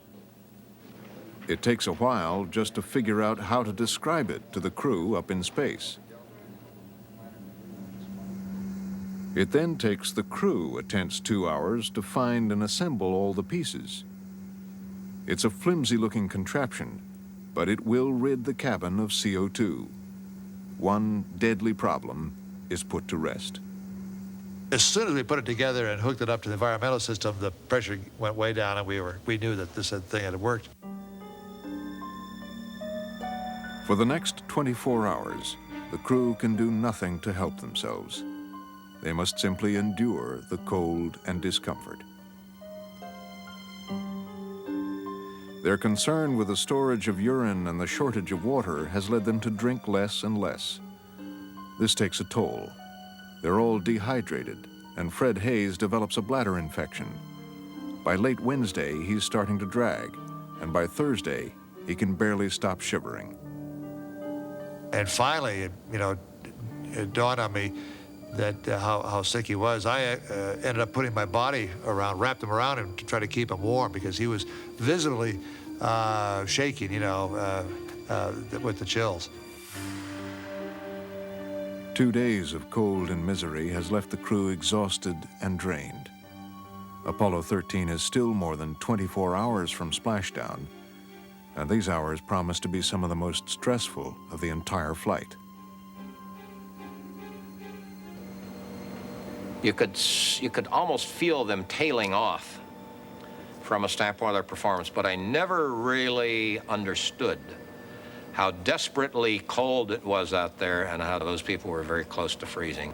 It takes a while just to figure out how to describe it to the crew up in space. It then takes the crew a tense 2 hours to find and assemble all the pieces. It's a flimsy-looking contraption, but it will rid the cabin of CO2. One deadly problem is put to rest. As soon as we put it together and hooked it up to the environmental system, the pressure went way down, and we knew that this thing had worked. For the next 24 hours, the crew can do nothing to help themselves. They must simply endure the cold and discomfort. Their concern with the storage of urine and the shortage of water has led them to drink less and less. This takes a toll. They're all dehydrated, and Fred Hayes develops a bladder infection. By late Wednesday, he's starting to drag, and by Thursday, he can barely stop shivering. And finally, you know, it dawned on me that how sick he was. I ended up putting my body around, wrapped him around him to try to keep him warm because he was visibly shaking, you know, with the chills. 2 days of cold and misery has left the crew exhausted and drained. Apollo 13 is still more than 24 hours from splashdown, and these hours promise to be some of the most stressful of the entire flight. You could almost feel them tailing off from a standpoint of their performance, but I never really understood how desperately cold it was out there and how those people were very close to freezing.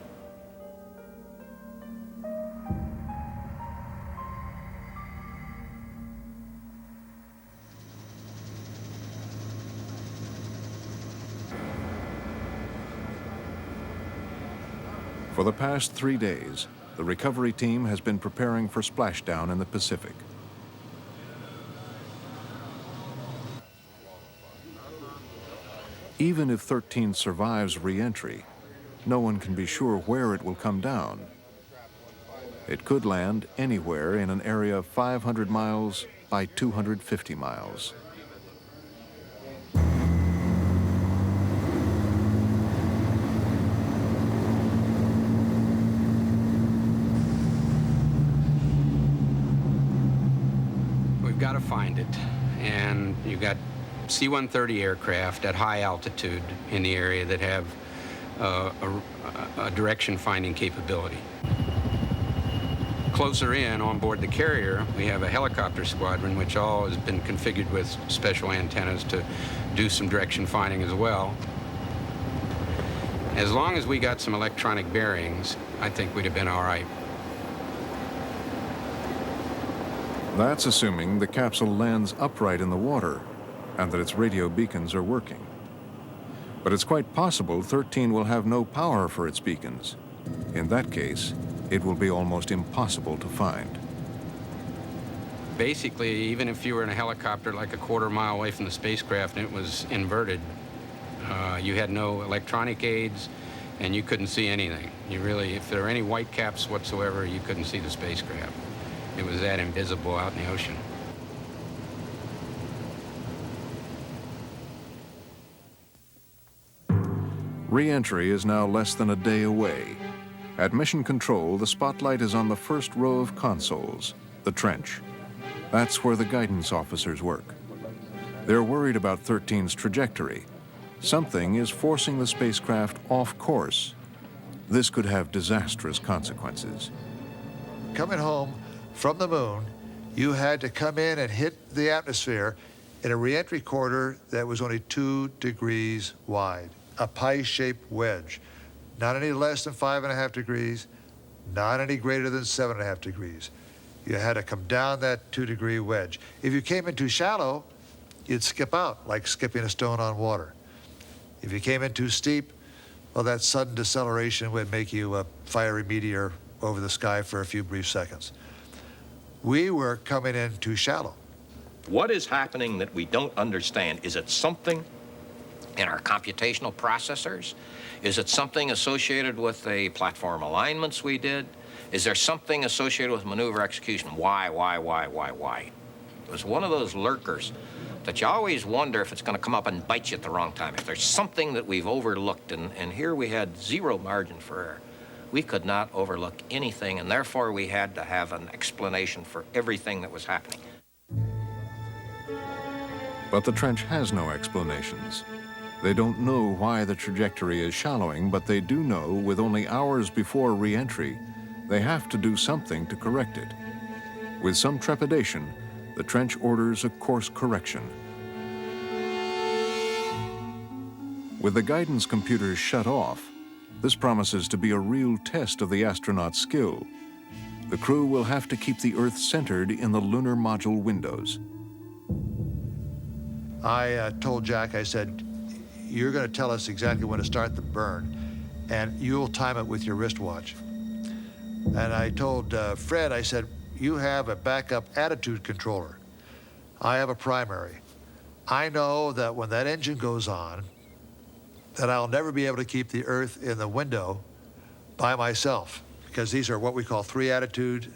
For the past 3 days, the recovery team has been preparing for splashdown in the Pacific. Even if 13 survives re-entry, no one can be sure where it will come down. It could land anywhere in an area of 500 miles by 250 miles. We've got to find it, and you've got C-130 aircraft at high altitude in the area that have a direction finding capability. Closer in, on board the carrier, we have a helicopter squadron, which all has been configured with special antennas to do some direction finding as well. As long as we got some electronic bearings, I think we'd have been all right. That's assuming the capsule lands upright in the water and that its radio beacons are working. But it's quite possible 13 will have no power for its beacons. In that case, it will be almost impossible to find. Basically, even if you were in a helicopter like a quarter-mile away from the spacecraft and it was inverted, you had no electronic aids and you couldn't see anything. If there were any white caps whatsoever, you couldn't see the spacecraft. It was that invisible out in the ocean. Re-entry is now less than a day away. At Mission Control, the spotlight is on the first row of consoles, the trench. That's where the guidance officers work. They're worried about 13's trajectory. Something is forcing the spacecraft off course. This could have disastrous consequences. Coming home from the moon, you had to come in and hit the atmosphere in a re-entry corridor that was only 2 degrees wide, a pie-shaped wedge. Not any less than 5.5 degrees, not any greater than 7.5 degrees. You had to come down that 2-degree wedge. If you came in too shallow, you'd skip out, like skipping a stone on water. If you came in too steep, well, that sudden deceleration would make you a fiery meteor over the sky for a few brief seconds. We were coming in too shallow. What is happening that we don't understand? Is it something in our computational processors? Is it something associated with the platform alignments we did? Is there something associated with maneuver execution? Why? It was one of those lurkers that you always wonder if it's going to come up and bite you at the wrong time. If there's something that we've overlooked, and here we had zero margin for error. We could not overlook anything, and therefore we had to have an explanation for everything that was happening. But the trench has no explanations. They don't know why the trajectory is shallowing, but they do know, with only hours before re-entry, they have to do something to correct it. With some trepidation, the trench orders a course correction. With the guidance computers shut off, this promises to be a real test of the astronaut's skill. The crew will have to keep the Earth centered in the lunar module windows. I told Jack, I said, you're going to tell us exactly when to start the burn, and you'll time it with your wristwatch. And I told Fred, I said, you have a backup attitude controller. I have a primary. I know that when that engine goes on, that I'll never be able to keep the Earth in the window by myself, because these are what we call three attitude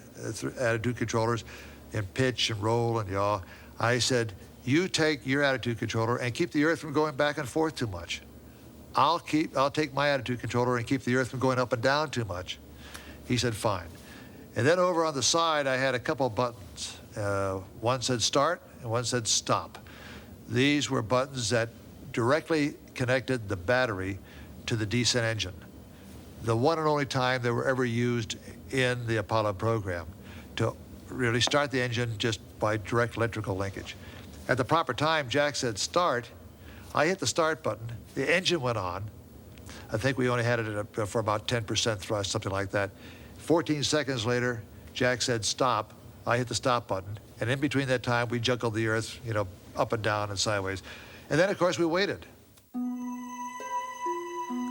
controllers in pitch and roll and yaw. I said, you take your attitude controller and keep the Earth from going back and forth too much. I'll take my attitude controller and keep the Earth from going up and down too much. He said, fine. And then over on the side, I had a couple buttons. One said start and one said stop. These were buttons that directly connected the battery to the descent engine. The one and only time they were ever used in the Apollo program to really start the engine just by direct electrical linkage. At the proper time, Jack said start. I hit the start button. The engine went on. I think we only had it for about 10% thrust, something like that. 14 seconds later, Jack said stop. I hit the stop button. And in between that time, we juggled the Earth, up and down and sideways. And then, of course, we waited.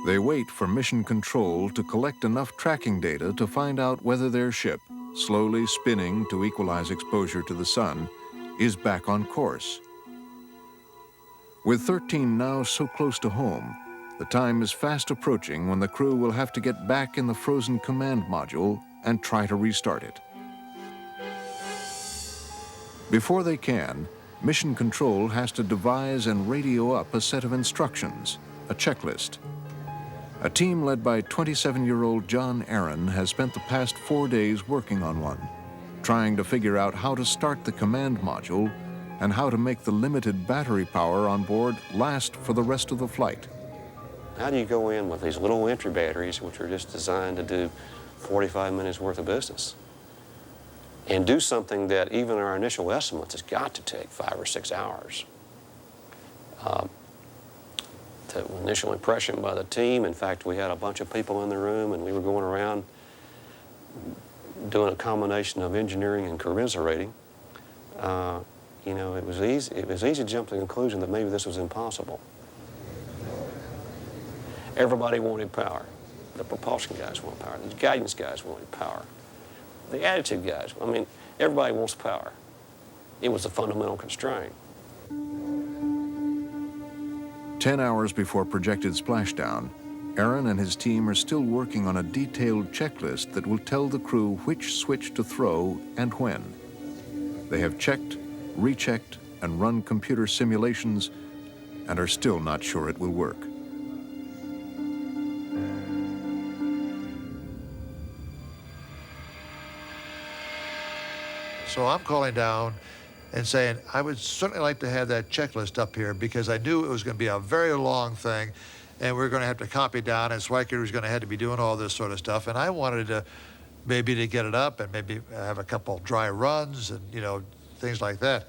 They wait for mission control to collect enough tracking data to find out whether their ship, slowly spinning to equalize exposure to the sun, is back on course. With 13 now so close to home, the time is fast approaching when the crew will have to get back in the frozen command module and try to restart it. Before they can, Mission Control has to devise and radio up a set of instructions, a checklist. A team led by 27-year-old John Aaron has spent the past 4 days working on one, trying to figure out how to start the command module and how to make the limited battery power on board last for the rest of the flight. How do you go in with these little entry batteries, which are just designed to do 45 minutes worth of business, and do something that even our initial estimates has got to take 5 or 6 hours? The initial impression by the team, in fact, we had a bunch of people in the room and we were going around doing a combination of engineering and commiserating. You know, it was easy to jump to the conclusion that maybe this was impossible. Everybody wanted power. The propulsion guys wanted power. The guidance guys wanted power. The attitude guys, I mean, everybody wants power. It was a fundamental constraint. 10 hours before projected splashdown, Aaron and his team are still working on a detailed checklist that will tell the crew which switch to throw and when. They have checked, rechecked, and run computer simulations and are still not sure it will work. So I'm calling down and saying, I would certainly like to have that checklist up here because I knew it was going to be a very long thing and we're going to have to copy down and Schweiker was going to have to be doing all this sort of stuff. And I wanted to maybe to get it up and maybe have a couple dry runs and, you know, things like that.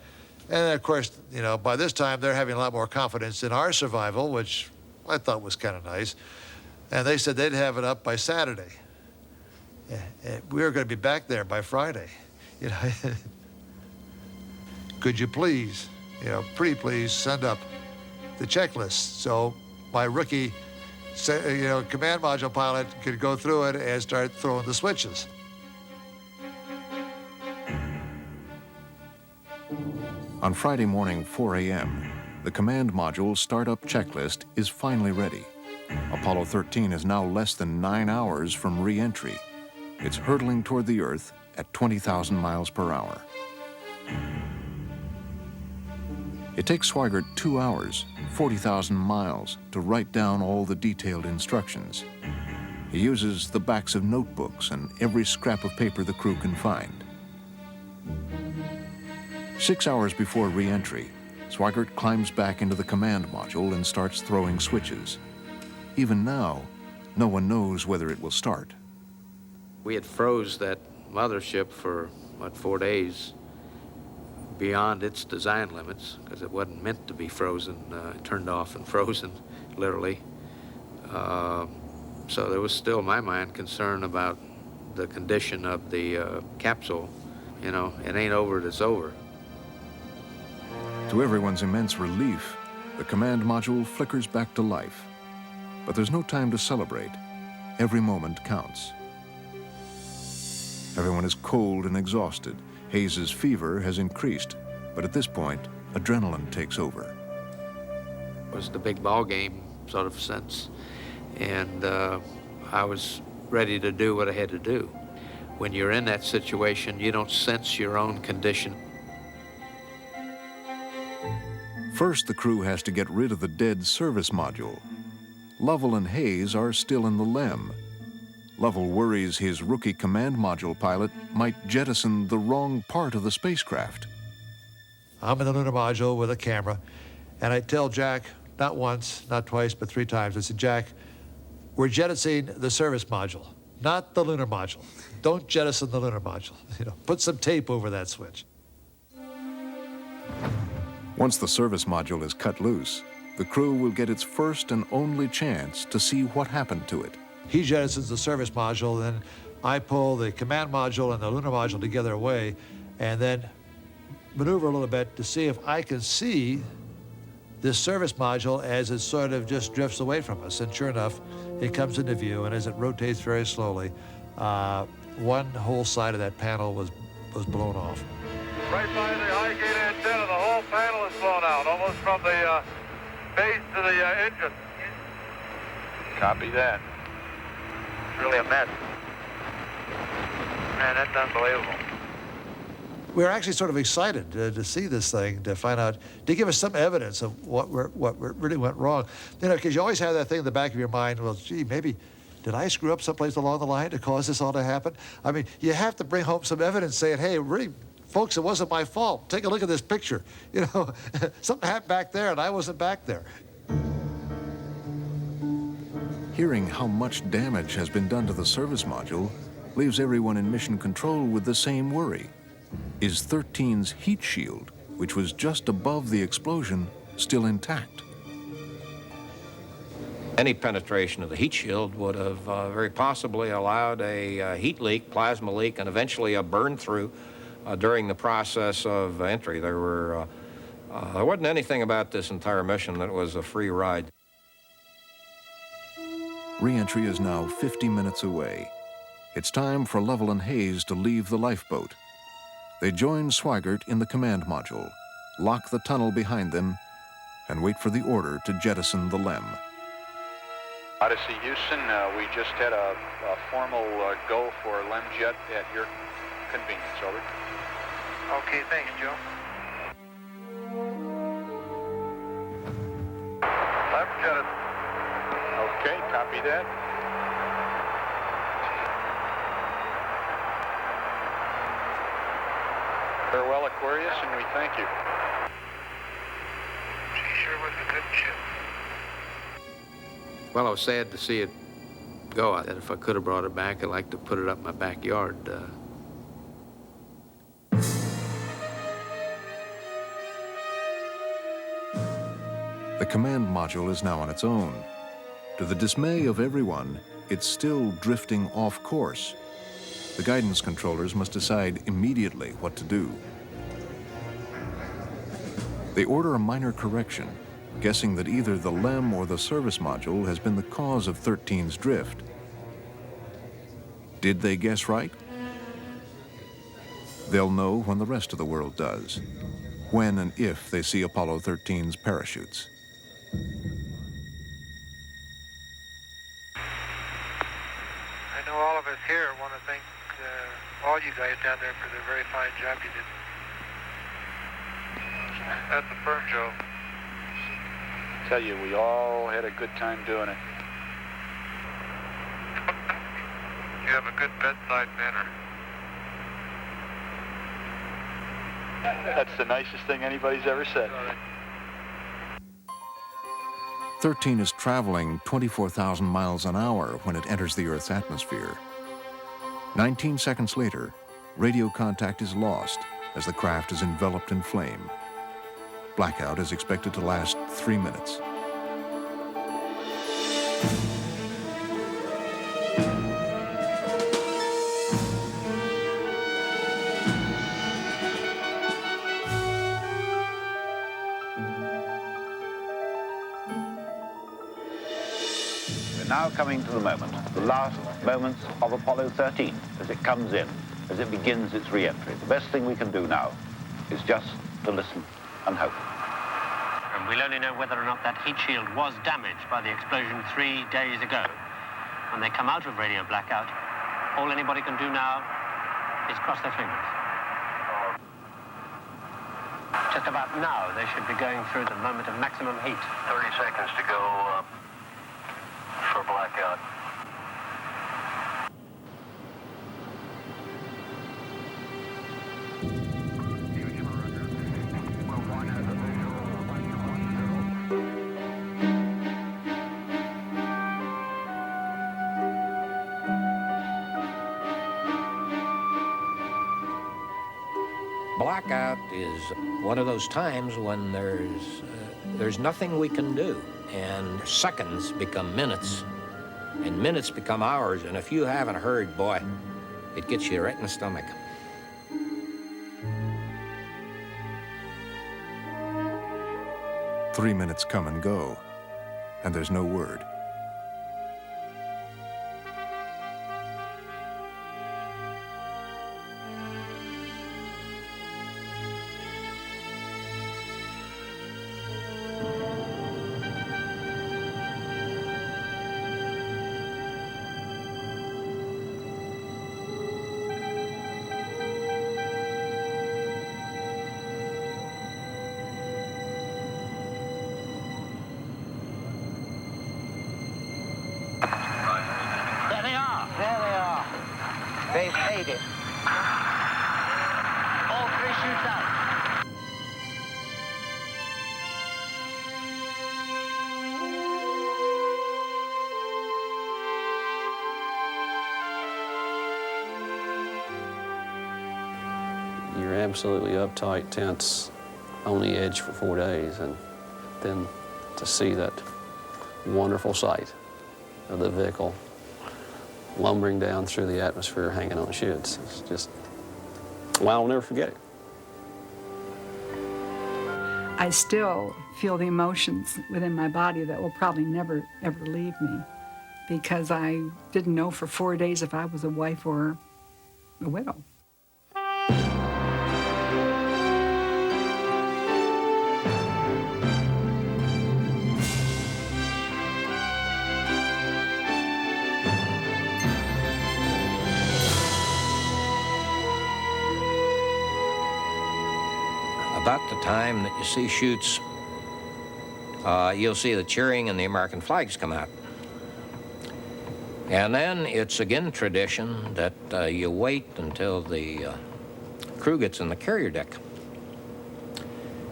And of course, you know, by this time they're having a lot more confidence in our survival, which I thought was kind of nice. And they said they'd have it up by Saturday. And we were going to be back there by Friday. You know, could you please, you know, pretty please send up the checklist so my rookie, you know, command module pilot could go through it and start throwing the switches. On Friday morning, 4 a.m., the command module startup checklist is finally ready. Apollo 13 is now less than 9 hours from re-entry. It's hurtling toward the Earth at 20,000 miles per hour. It takes Swigert 2 hours, 40,000 miles, to write down all the detailed instructions. He uses the backs of notebooks and every scrap of paper the crew can find. 6 hours before re-entry, Swigert climbs back into the command module and starts throwing switches. Even now, no one knows whether it will start. We had froze that mothership for, what, 4 days beyond its design limits because it wasn't meant to be frozen, turned off and frozen, literally. So there was still, in my mind, concern about the condition of the capsule. You know, it ain't over till it's over. To everyone's immense relief, the command module flickers back to life. But there's no time to celebrate. Every moment counts. Everyone is cold and exhausted. Hayes's fever has increased, but at this point, adrenaline takes over. It was the big ball game sort of sense, and I was ready to do what I had to do. When you're in that situation, you don't sense your own condition. First, the crew has to get rid of the dead service module. Lovell and Hayes are still in the LEM. Lovell worries his rookie command module pilot might jettison the wrong part of the spacecraft. I'm in the lunar module with a camera, and I tell Jack, not once, not twice, but 3 times, I said, Jack, we're jettisoning the service module, not the lunar module. Don't jettison the lunar module. You know, put some tape over that switch. Once the service module is cut loose, the crew will get its first and only chance to see what happened to it. He jettisons the service module, then I pull the command module and the lunar module together away, and then maneuver a little bit to see if I can see this service module as it sort of just drifts away from us. And sure enough, it comes into view, and as it rotates very slowly, one whole side of that panel was blown off. Right by the high gate antenna, the whole panel is blown out, almost from the base to the engine. Copy that. It's really a mess. Man, that's unbelievable. We were actually sort of excited to see this thing, to find out, to give us some evidence of what really went wrong. You know, because you always have that thing in the back of your mind, well, gee, maybe, did I screw up someplace along the line to cause this all to happen? I mean, you have to bring home some evidence saying, hey, really, folks, it wasn't my fault. Take a look at this picture. You know, something happened back there and I wasn't back there. Hearing how much damage has been done to the service module leaves everyone in mission control with the same worry. Is 13's heat shield, which was just above the explosion, still intact? Any penetration of the heat shield would have very possibly allowed a heat leak, plasma leak, and eventually a burn through during the process of entry. There wasn't anything about this entire mission that was a free ride. Re-entry is now 50 minutes away. It's time for Lovell and Hayes to leave the lifeboat. They join Swigert in the command module, lock the tunnel behind them, and wait for the order to jettison the LEM. Odyssey Houston, we just had a formal go for LEM jet at your convenience, over. Okay, thanks, Joe. LEM jet. Okay, copy that. Farewell, Aquarius, and we thank you. She sure was a good ship. Well, I was sad to see it go. That if I could have brought it back, I'd like to put it up in my backyard. The command module is now on its own. To the dismay of everyone, it's still drifting off course. The guidance controllers must decide immediately what to do. They order a minor correction, guessing that either the LEM or the service module has been the cause of 13's drift. Did they guess right? They'll know when the rest of the world does, when and if they see Apollo 13's parachutes. I know all of us here want to thank all you guys down there for the very fine job you did. That's a firm, Joe. Tell you, we all had a good time doing it. You have a good bedside manner. That's the nicest thing anybody's ever said. 13 is traveling 24,000 miles an hour when it enters the Earth's atmosphere. 19 seconds later, radio contact is lost as the craft is enveloped in flame. Blackout is expected to last 3 minutes. We're now coming to the moment, the last moments of Apollo 13 as it comes in, as it begins its re-entry. The best thing we can do now is just to listen and hope. And we'll only know whether or not that heat shield was damaged by the explosion 3 days ago. When they come out of radio blackout, all anybody can do now is cross their fingers. Just about now, they should be going through the moment of maximum heat. 30 seconds to go for blackout. Blackout is one of those times when there's nothing we can do, and seconds become minutes, and minutes become hours, and if you haven't heard, boy, it gets you right in the stomach. Three minutes come and go, and there's no word. There they are. They've made it. All 3 chutes out. You're absolutely uptight, tense, on the edge for 4 days, and then to see that wonderful sight of the vehicle lumbering down through the atmosphere, hanging on chutes. It's just, well, I'll never forget it. I still feel the emotions within my body that will probably never, ever leave me, because I didn't know for 4 days if I was a wife or a widow. About the time that you see chutes, you'll see the cheering and the American flags come out. And then it's again tradition that you wait until the crew gets in the carrier deck,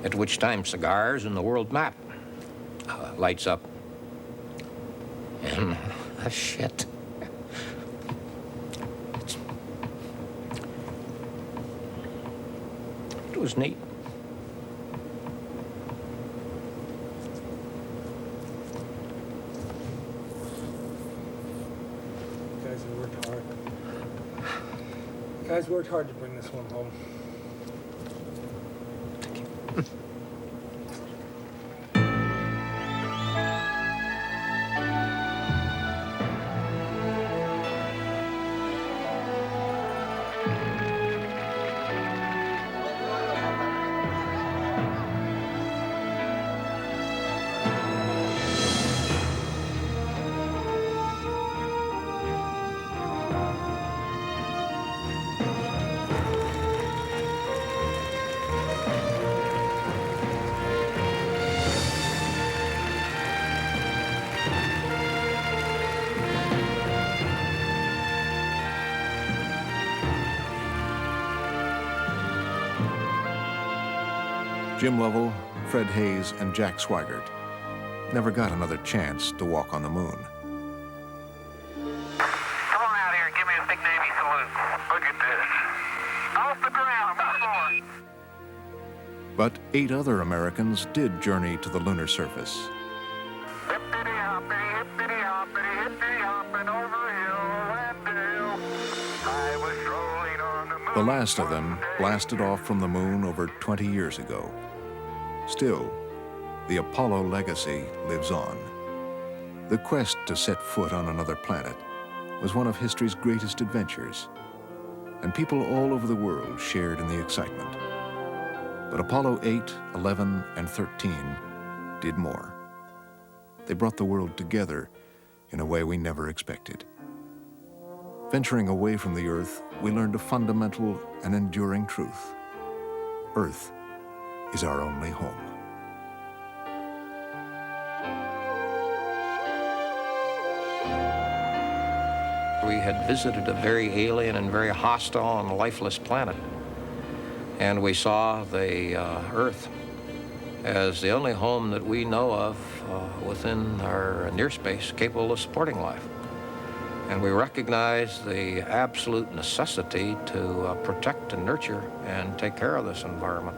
at which time cigars and the world map lights up. And shit. It was neat. Guys worked hard to bring this one home. Jim Lovell, Fred Hayes, and Jack Swigert never got another chance to walk on the moon. Come on out here and give me a big Navy salute. Look at this. Off the ground, one more. But 8 other Americans did journey to the lunar surface. Hippity-hoppity, hippity-hoppity, hippity-hopping over hill and dale. I was strolling on the moon. The last of them blasted off from the moon over 20 years ago. Still, the Apollo legacy lives on. The quest to set foot on another planet was one of history's greatest adventures, and people all over the world shared in the excitement. But Apollo 8, 11, and 13 did more. They brought the world together in a way we never expected. Venturing away from the Earth, we learned a fundamental and enduring truth. Earth is our only home. We had visited a very alien and very hostile and lifeless planet, and we saw the Earth as the only home that we know of within our near space capable of supporting life. And we recognized the absolute necessity to protect and nurture and take care of this environment.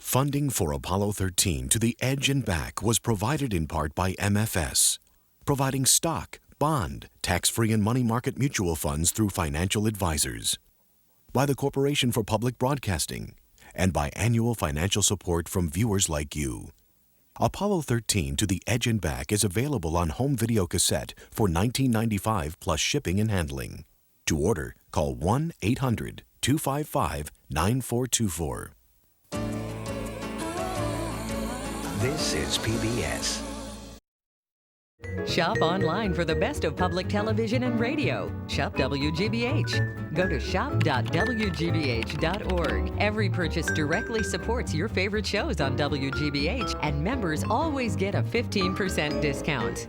Funding for Apollo 13 to the Edge and Back was provided in part by MFS, providing stock, bond, tax-free and money market mutual funds through financial advisors, by the Corporation for Public Broadcasting, and by annual financial support from viewers like you. Apollo 13 to the Edge and Back is available on home video cassette for $19.95 plus shipping and handling. To order, call 1-800-255-9424. This is PBS. Shop online for the best of public television and radio. Shop WGBH. Go to shop.wgbh.org. Every purchase directly supports your favorite shows on WGBH, and members always get a 15% discount.